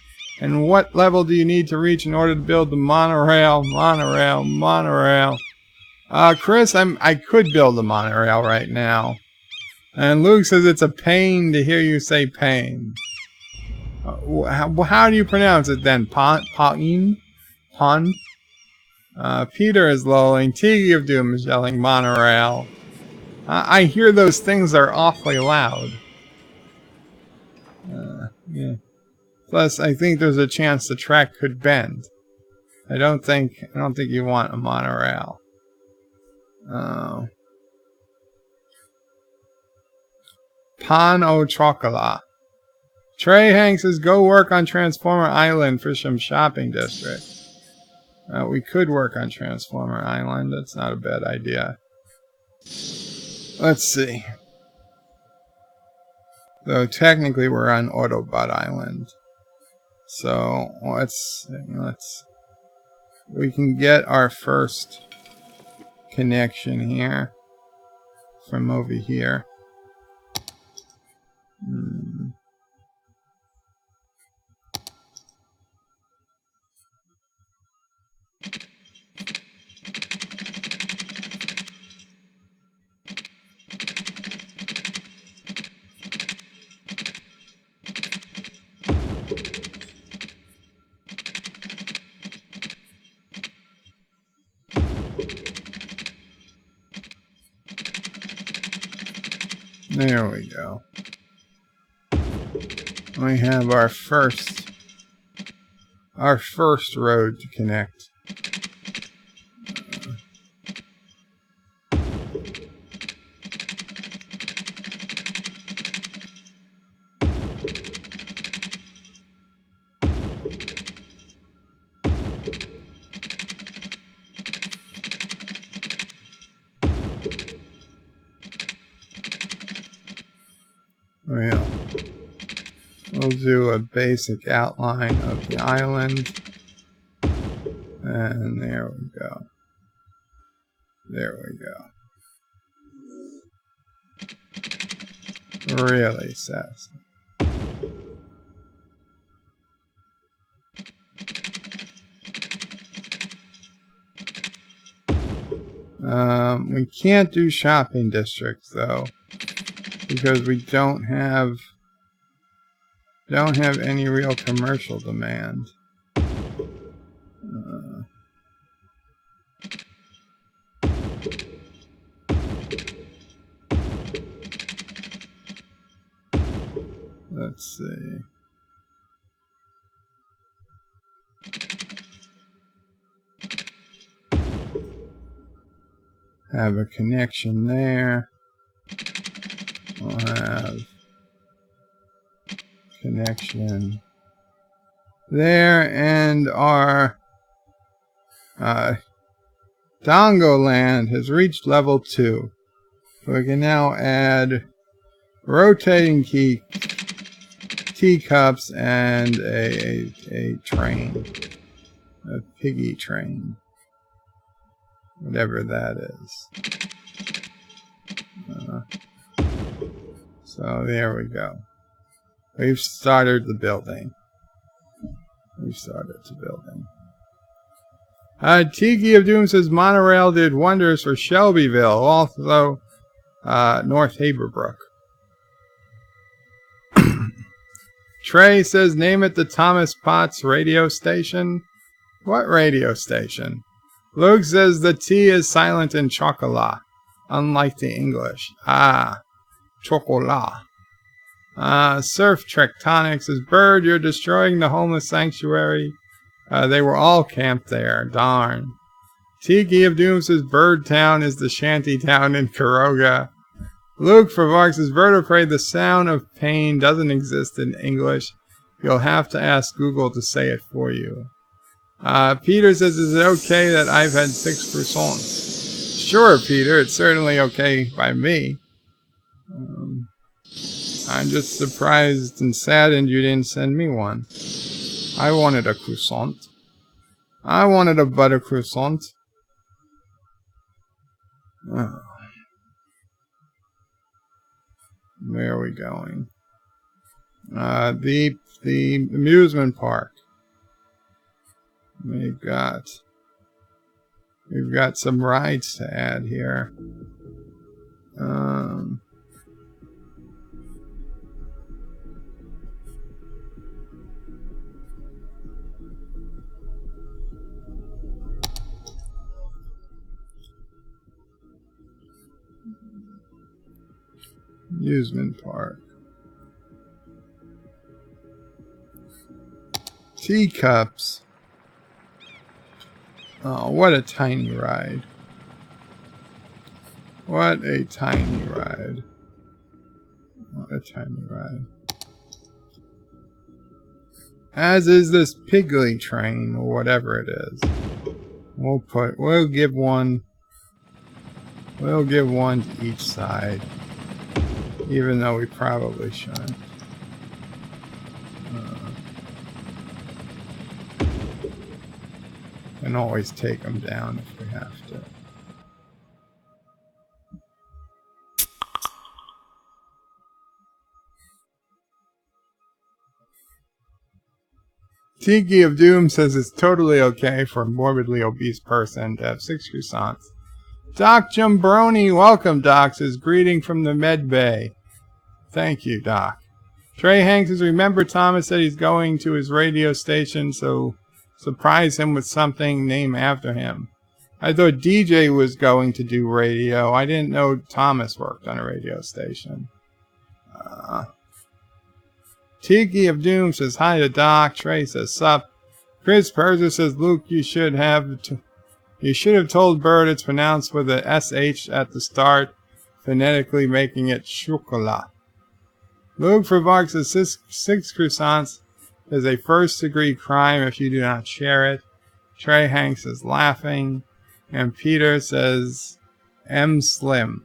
And what level do you need to reach in order to build the monorail? Monorail. Chris, I could build a monorail right now. And Luke says it's a pain to hear you say pain. How do you pronounce it then? Pon? Peter is lolling. Tiki of Doom is yelling monorail. I hear those things are awfully loud. Yeah. Plus, I think there's a chance the track could bend. I don't think you want a monorail. Oh. Pan au chocolat. Trey Hanks says, go work on Transformer Island for some shopping district. We could work on Transformer Island. That's not a bad idea. Let's see. Though technically we're on Autobot Island. So we can get our first connection here from over here. There we go. We have our first road to connect. Well, we'll do a basic outline of the island. And there we go. There we go. Really sassy. We can't do shopping districts though, because we don't have any real commercial demand. Let's see. Have a connection there. We'll have connection there, and our Dongoland has reached level 2. So we can now add rotating teacups and a train, a piggy train, whatever that is. So there we go. We've started the building. Tiki of Doom says monorail did wonders for Shelbyville, also North Haverbrook. Trey says name it the Thomas Potts radio station. What radio station? Luke says the T is silent in chocolat, unlike the English. Ah, chocolat. Surf Tectonic says, Bird, you're destroying the homeless sanctuary. They were all camped there. Darn. Tiki of Doom says, Bird Town is the shanty town in Kuroga. Luke for Vox says, Vertebrae, the sound of pain doesn't exist in English. You'll have to ask Google to say it for you. Peter says, is it okay that I've had 6 croissants? Sure, Peter, it's certainly okay by me. I'm just surprised and saddened you didn't send me one. I wanted a croissant. I wanted a butter croissant. Oh. Where are we going? The amusement park. We've got some rides to add here. Amusement park. Teacups. Oh, what a tiny ride. What a tiny ride. What a tiny ride. As is this Piggly train, or whatever it is. We'll give one to each side. Even though we probably shouldn't. Can always take them down if we have to. Tiki of Doom says it's totally okay for a morbidly obese person to have 6 croissants. Doc Jumbroni, welcome, Doc, says greeting from the Med Bay. Thank you, Doc. Trey Hanks says, remember Thomas said he's going to his radio station, so surprise him with something named after him. I thought DJ was going to do radio. I didn't know Thomas worked on a radio station. Tiki of Doom says hi to Doc. Trey says sup. Chris Perzer says, Luke, you should have told Bird it's pronounced with a SH at the start, phonetically making it chocolat. Luke for Vox says 6 croissants is a first-degree crime if you do not share it. Trey Hanks is laughing. And Peter says, M. Slim.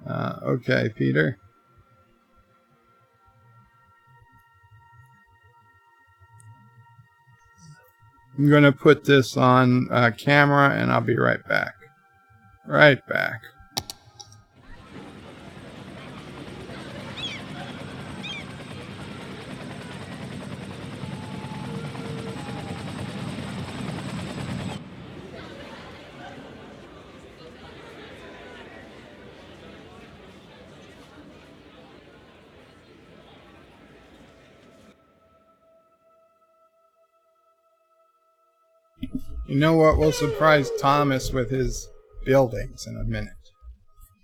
Okay, Peter. I'm going to put this on camera, and I'll be right back. Right back. You know what will surprise Thomas with his buildings in a minute?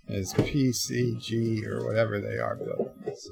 His PCG or whatever they are buildings.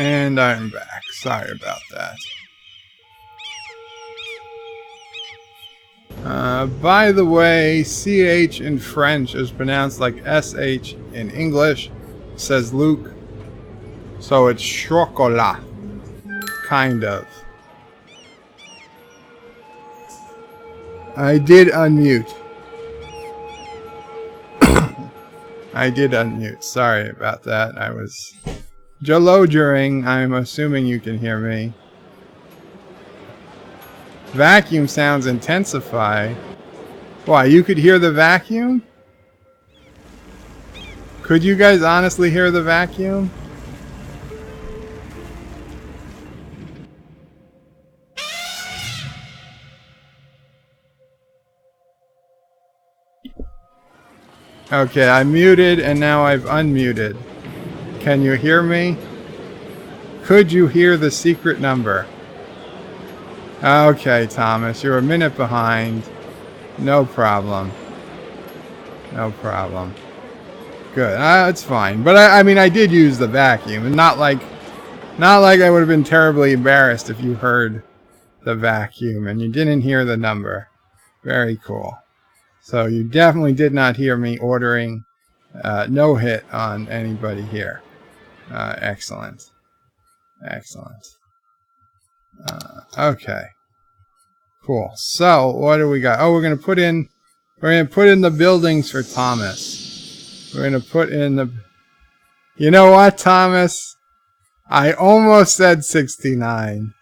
And I'm back. Sorry about that. By the way, CH in French is pronounced like SH in English, says Luke. So it's chocolat. Kind of. I did unmute. I did unmute. Sorry about that. I was jalodgering. I'm assuming you can hear me. Vacuum sounds intensify. Why, you could hear the vacuum? Could you guys honestly hear the vacuum? Okay, I muted and now I've unmuted. Can you hear me? Could you hear the secret number? Okay, Thomas, you're a minute behind. No problem. No problem. Good. It's fine. But I mean, I did use the vacuum, and not like I would have been terribly embarrassed if you heard the vacuum and you didn't hear the number. Very cool. So you definitely did not hear me ordering no hit on anybody here. Excellent. Excellent. Okay. Cool. So what do we got? Oh, we're gonna put in the buildings for Thomas. We're gonna put in the. You know what, Thomas? I almost said 69.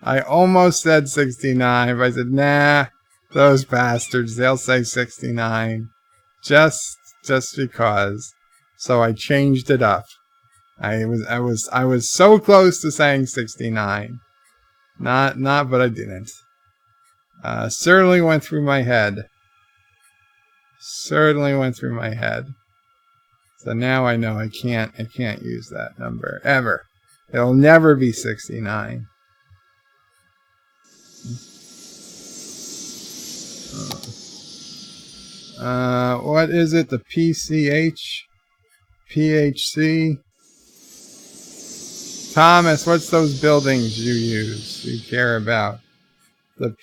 I almost said 69, but I said, nah, those bastards, they'll say 69. Just because. So I changed it up. I was so close to saying 69. Not, but I didn't. Certainly went through my head. Certainly went through my head. So now I know I can't use that number ever. It'll never be 69. What is it? The PCH? PHC? Thomas, what's those buildings you use, you care about? The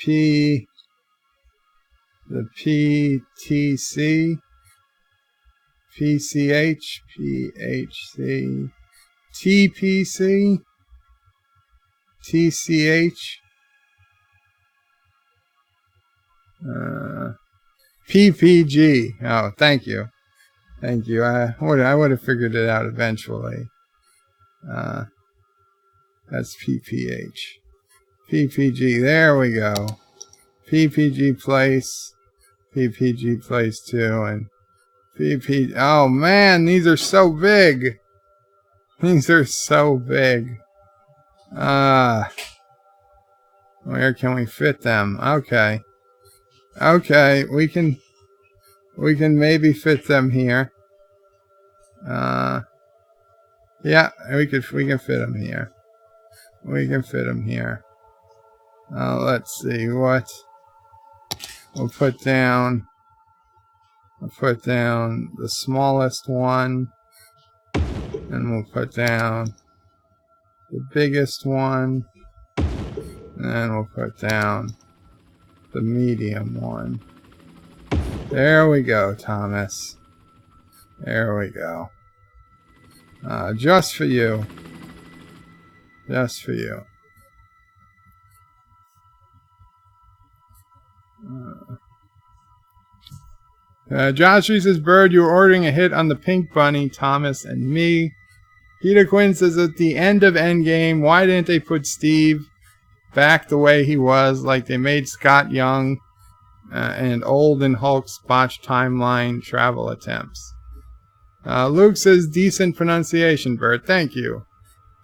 PTC? PCH? PHC? TPC? TCH? PPG. Oh, thank you. Thank you. I would have figured it out eventually. That's PPH. PPG. There we go. PPG Place. PPG Place 2. And PP. Oh, man. These are so big. These are so big. Where can we fit them? Okay. Okay, we can maybe fit them here. Yeah, we can fit them here. We can fit them here. Let's see what we'll put down. We'll put down the smallest one, and we'll put down the biggest one, and then we'll put down the medium one. There we go, Thomas. There we go. Just for you. Just for you. Josh says, Bird, you were ordering a hit on the Pink Bunny, Thomas, and me. Peter Quinn says, at the end of Endgame, why didn't they put Steve back the way he was, like they made Scott Young and old in Hulk's botched timeline travel attempts? Luke says, decent pronunciation, Bert. Thank you.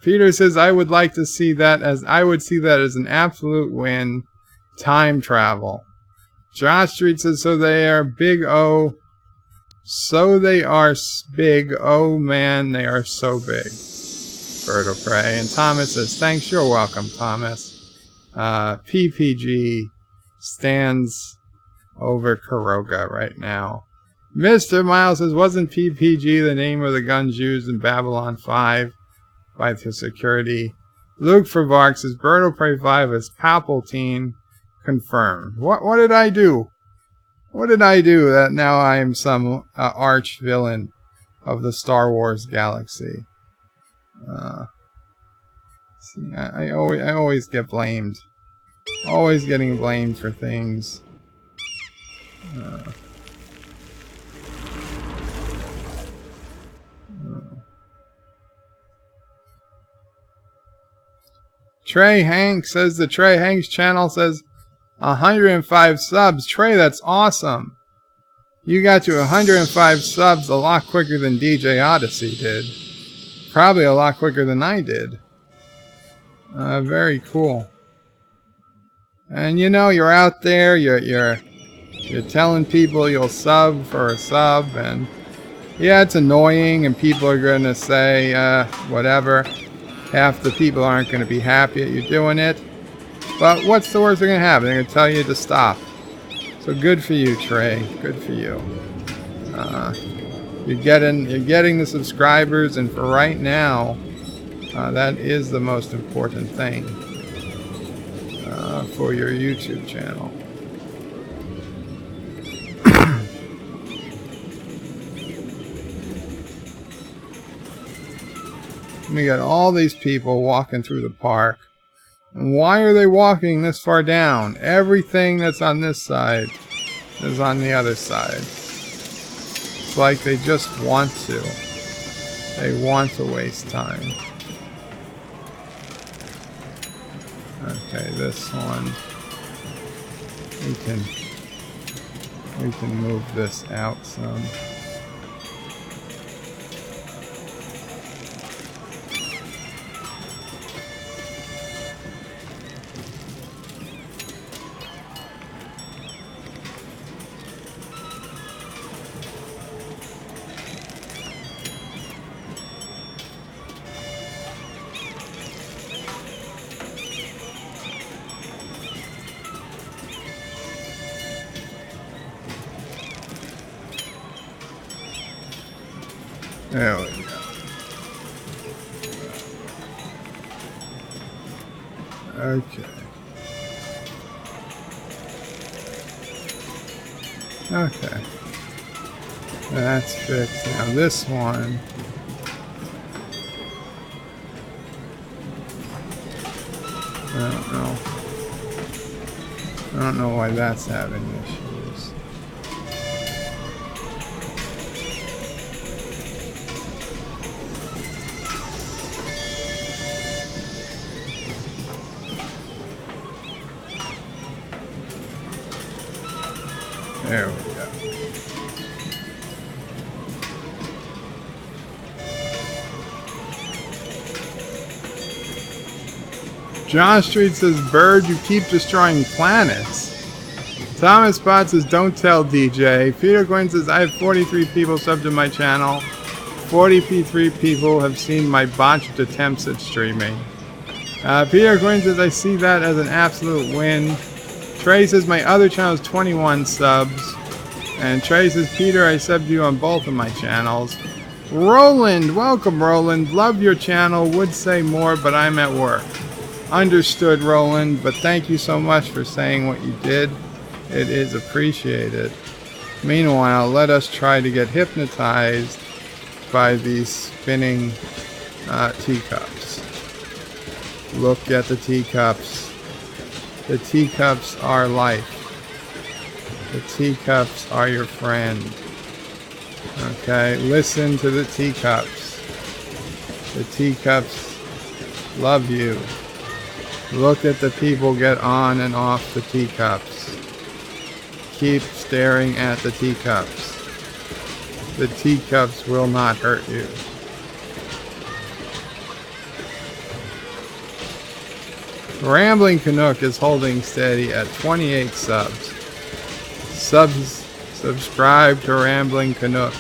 Peter says, I would see that as an absolute win. Time travel. Josh Street says, so they are big O. So they are big. Oh man, they are so big. Bird of Prey. And Thomas says, thanks, you're welcome, Thomas. PPG stands over Kuroga right now. Mr. Miles says, wasn't PPG the name of the guns used in Babylon 5? by the security. Luke Fravark says, Bird of Prey 5 is Palpatine confirmed. What did I do? What did I do that now I am some arch villain of the Star Wars galaxy? See, I always get blamed. Always getting blamed for things. Trey Hanks says the Trey Hanks channel says 105 subs. Trey, that's awesome. You got to 105 subs a lot quicker than DJ Odyssey did. Probably a lot quicker than I did. Very cool. And you know, you're out there, you're telling people you'll sub for a sub, and yeah, it's annoying, and people are gonna say whatever. Half the people aren't going to be happy that you're doing it. But what's the worst thing going to happen? They're going to tell you to stop. So good for you, Trey. Good for you. You're getting the subscribers, and for right now, that is the most important thing for your YouTube channel. We got all these people walking through the park. And why are they walking this far down? Everything that's on this side is on the other side. It's like they just want to. They want to waste time. Okay, this one. We can move this out some. There we go. Okay. Okay. That's fixed. Now this one. I don't know why that's having issues. There we go. John Street says, Bird, you keep destroying planets. Thomas Potts says, don't tell DJ. Peter Quinn says, I have 43 people subbed to my channel. 43 people have seen my botched attempts at streaming. Peter Quinn says, I see that as an absolute win. Trey says, my other channel is 21 subs. And Trey says, Peter, I subbed you on both of my channels. Roland, welcome Roland. Love your channel. Would say more, but I'm at work. Understood, Roland, but thank you so much for saying what you did. It is appreciated. Meanwhile, let us try to get hypnotized by these spinning teacups. Look at the teacups. The teacups are life. The teacups are your friend. Okay, listen to the teacups. The teacups love you. Look at the people get on and off the teacups. Keep staring at the teacups. The teacups will not hurt you. Rambling Canuck is holding steady at 28 subs. Subscribe to Rambling Canuck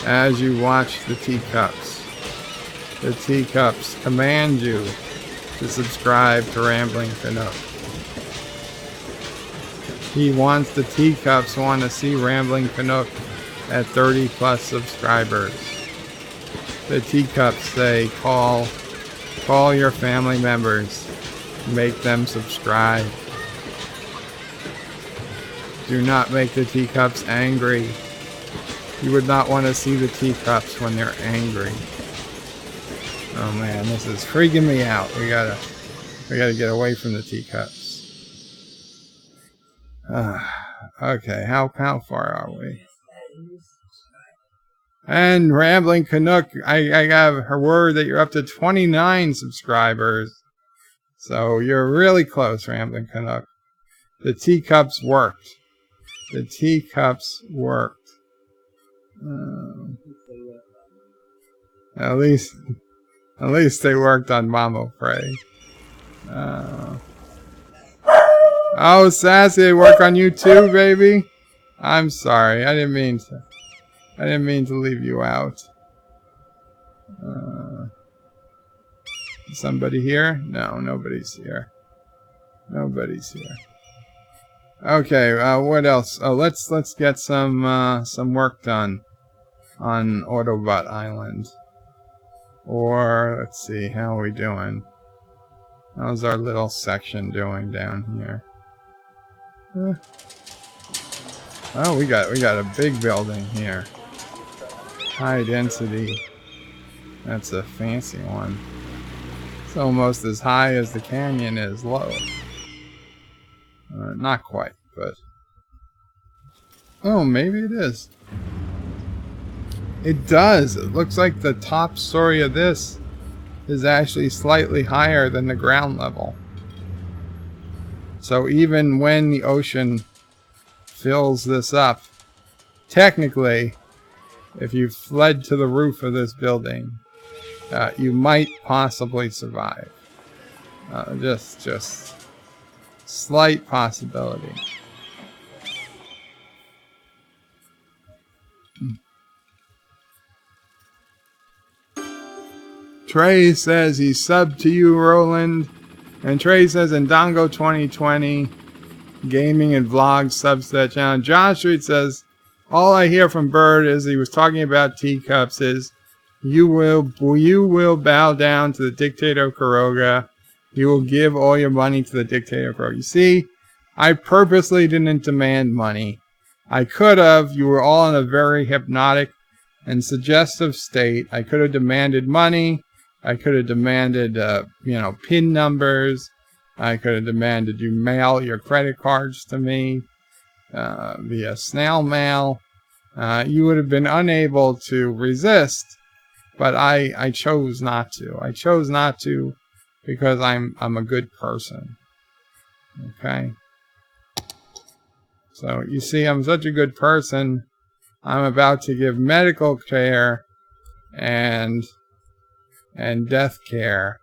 as you watch the teacups. The teacups command you to subscribe to Rambling Canuck. The teacups want to see Rambling Canuck at 30 plus subscribers. The teacups say call Call your family members. Make them subscribe. Do not make the teacups angry. You would not want to see the teacups when they're angry. Oh man, this is freaking me out. We gotta get away from the teacups. Okay, how far are we? And Rambling Canuck, I got her word that you're up to 29 subscribers. So you're really close, Rambling Canuck. The teacups worked. The teacups worked. At least they worked on Mamo Prey. Oh, Sassy, they work on you too, baby. I'm sorry. I didn't mean to leave you out. Somebody here? No, nobody's here. Nobody's here. Okay, what else? Oh, let's get some work done on Autobot Island. Or let's see, how are we doing? How's our little section doing down here? Oh, we got a big building here. High density. That's a fancy one. It's almost as high as the canyon is low. Not quite, but... Oh, maybe it is. It does! It looks like the top story of this is actually slightly higher than the ground level. So even when the ocean fills this up, technically, if you fled to the roof of this building, you might possibly survive. Just slight possibility. Trey says he subbed to you, Roland. And Trey says Ndongo 2020 gaming and vlogs subs to that channel. John Street says, all I hear from Bird is he was talking about teacups is you will bow down to the dictator of Kuroga. You will give all your money to the dictator of Kuroga. You see, I purposely didn't demand money. I could have. You were all in a very hypnotic and suggestive state. I could have demanded money. I could have demanded, PIN numbers. I could have demanded you mail your credit cards to me via snail mail. You would have been unable to resist, but I chose not to. I chose not to because I'm a good person. Okay? So, you see, I'm such a good person, I'm about to give medical care and death care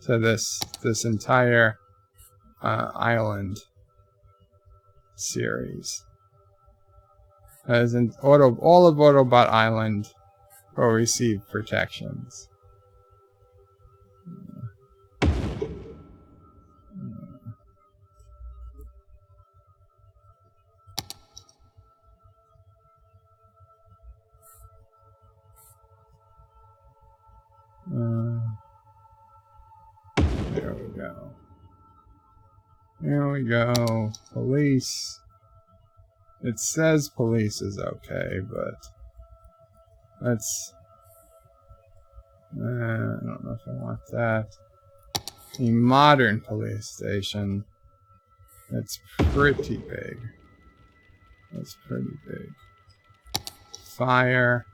to this entire island series. As in all of Autobot Island will receive protections. There we go. There we go. Police. It says police is okay, but let's... I don't know if I want that. A modern police station. That's pretty big. That's pretty big. Fire.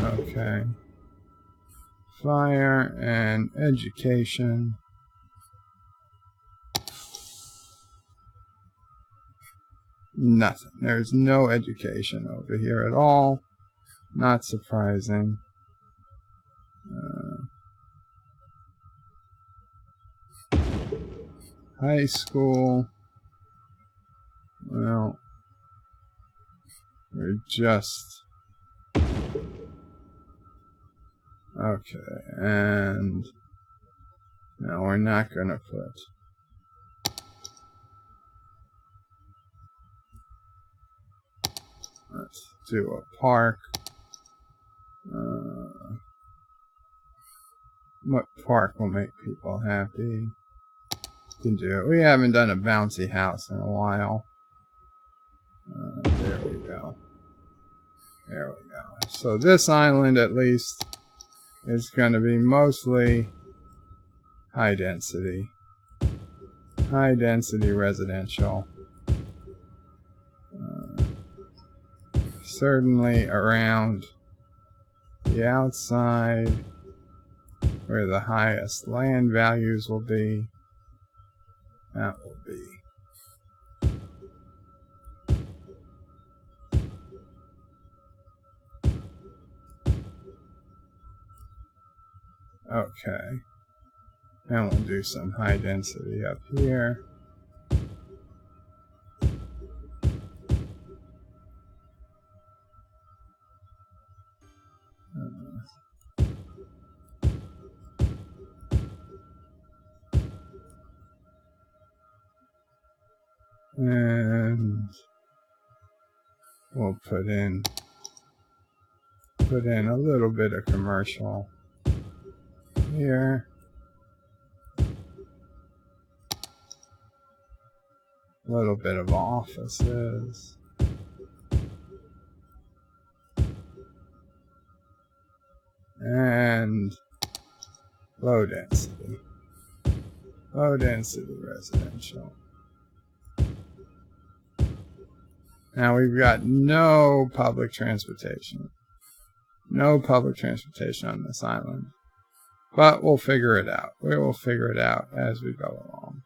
Okay. Fire and education. Nothing. There's no education over here at all. Not surprising. High school. Well, we're just... Okay, and No, we're not going to put... Let's do a park. What park will make people happy? Can do it. We haven't done a bouncy house in a while. There we go. There we go. So this island, at least, is going to be mostly high density. High density residential. Certainly around the outside, where the highest land values will be. That will be. Okay. And we'll do some high density up here. And we'll put in a little bit of commercial here. A little bit of offices. And low density. Low density residential. Now we've got no public transportation. No public transportation on this island. But we'll figure it out. We will figure it out as we go along.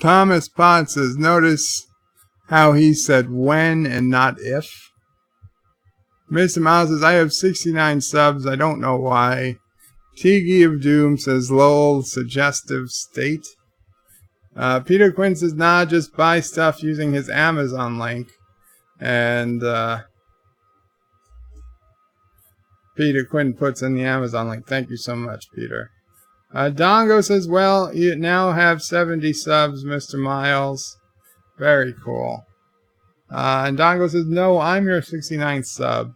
Thomas Pott says, notice how he said when and not if. Mr. Miles says, I have 69 subs. I don't know why. Tiki of Doom says, lol, suggestive state. Peter Quinn says, nah, just buy stuff using his Amazon link. And Peter Quinn puts in the Amazon link. Thank you so much, Peter. Dongo says, well, you now have 70 subs, Mr. Miles. Very cool. And Dongo says, no, I'm your 69th sub.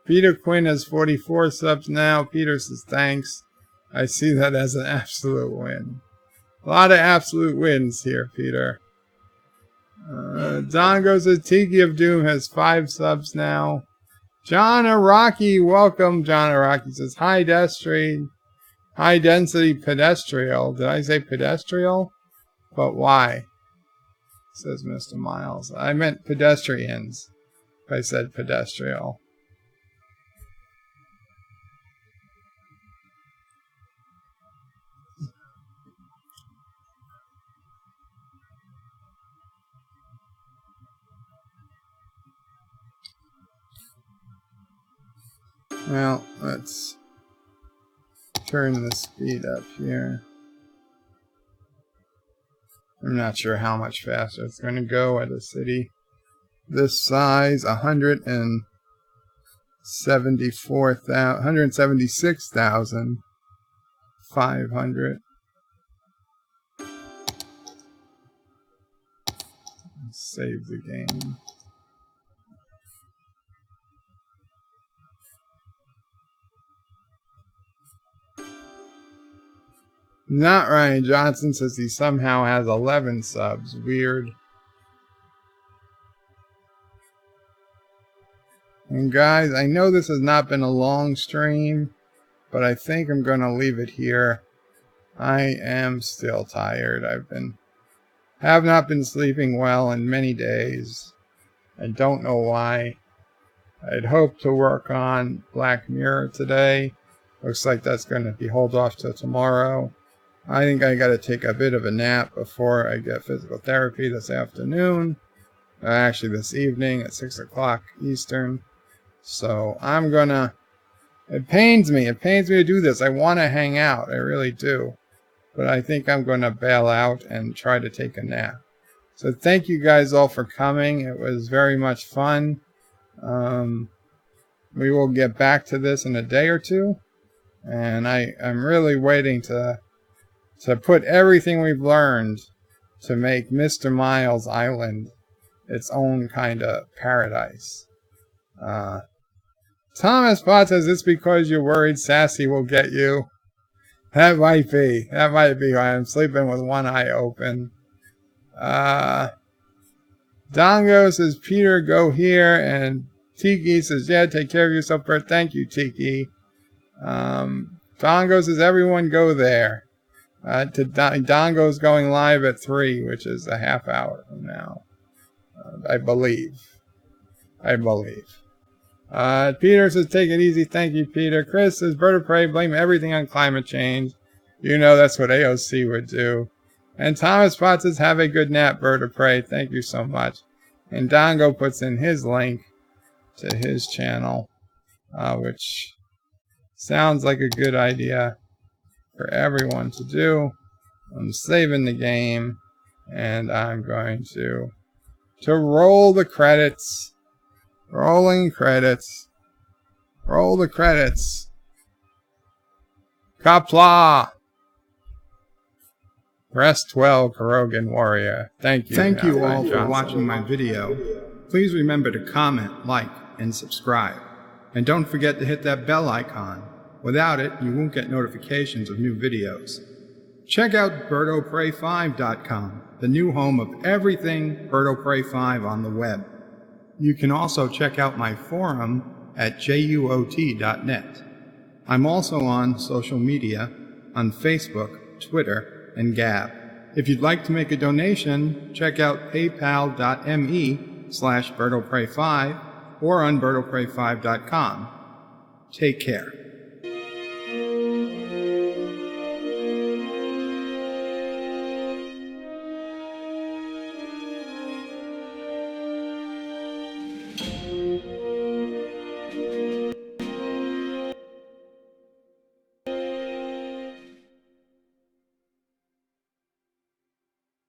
Peter Quinn has 44 subs now. Peter says, thanks. I see that as an absolute win. A lot of absolute wins here, Peter. Dongo says, Tiki of Doom has 5 subs now. John Araki, welcome. John Araki says, high density pedestrial. Did I say pedestrial? But why? Says Mr. Miles. I meant pedestrians. If I said pedestrial. Well, let's turn the speed up here. I'm not sure how much faster it's going to go at a city this size. 176,500. Save the game. Not Ryan Johnson says he somehow has 11 subs. Weird. And guys, I know this has not been a long stream, but I think I'm going to leave it here. I am still tired. Have not been sleeping well in many days. I don't know why. I'd hoped to work on Black Mirror today. Looks like that's going to be hold off till tomorrow. I think I got to take a bit of a nap before I get physical therapy this afternoon. Actually, this evening at 6 o'clock Eastern. So I'm gonna... It pains me to do this. I want to hang out. I really do. but I think I'm going to bail out and try to take a nap. So thank you guys all for coming. It was very much fun. We will get back to this in a day or two, and I'm really waiting to put everything we've learned to make Mr. Miles Island its own kind of paradise. Thomas Potts says it's because you're worried Sassy will get you. That might be. That might be why I'm sleeping with one eye open. Dongo says, Peter, go here. And Tiki says, yeah, take care of yourself, Bert. Thank you, Tiki. Dongo says, everyone go there. Dongo's going live at 3, which is a half hour from now. I believe. Peter says, take it easy. Thank you, Peter. Chris says, Bird of Prey, blame everything on climate change. You know that's what AOC would do. And Thomas Potts says, have a good nap, Bird of Prey. Thank you so much. And Dongo puts in his link to his channel, which sounds like a good idea for everyone to do. I'm saving the game, and I'm going to roll the credits. Rolling credits. Roll the credits. Kapla. Rest well, Kurogan Warrior. Thank you. Thank you all for watching my video. Please remember to comment, like, and subscribe. And don't forget to hit that bell icon. Without it, you won't get notifications of new videos. Check out BirdOPrey5.com, the new home of everything Bird of Prey 5 on the web. You can also check out my forum at juot.net. I'm also on social media on Facebook, Twitter, and Gab. If you'd like to make a donation, check out paypal.me/BirdOPrey5 or on BirdOPrey5.com. Take care.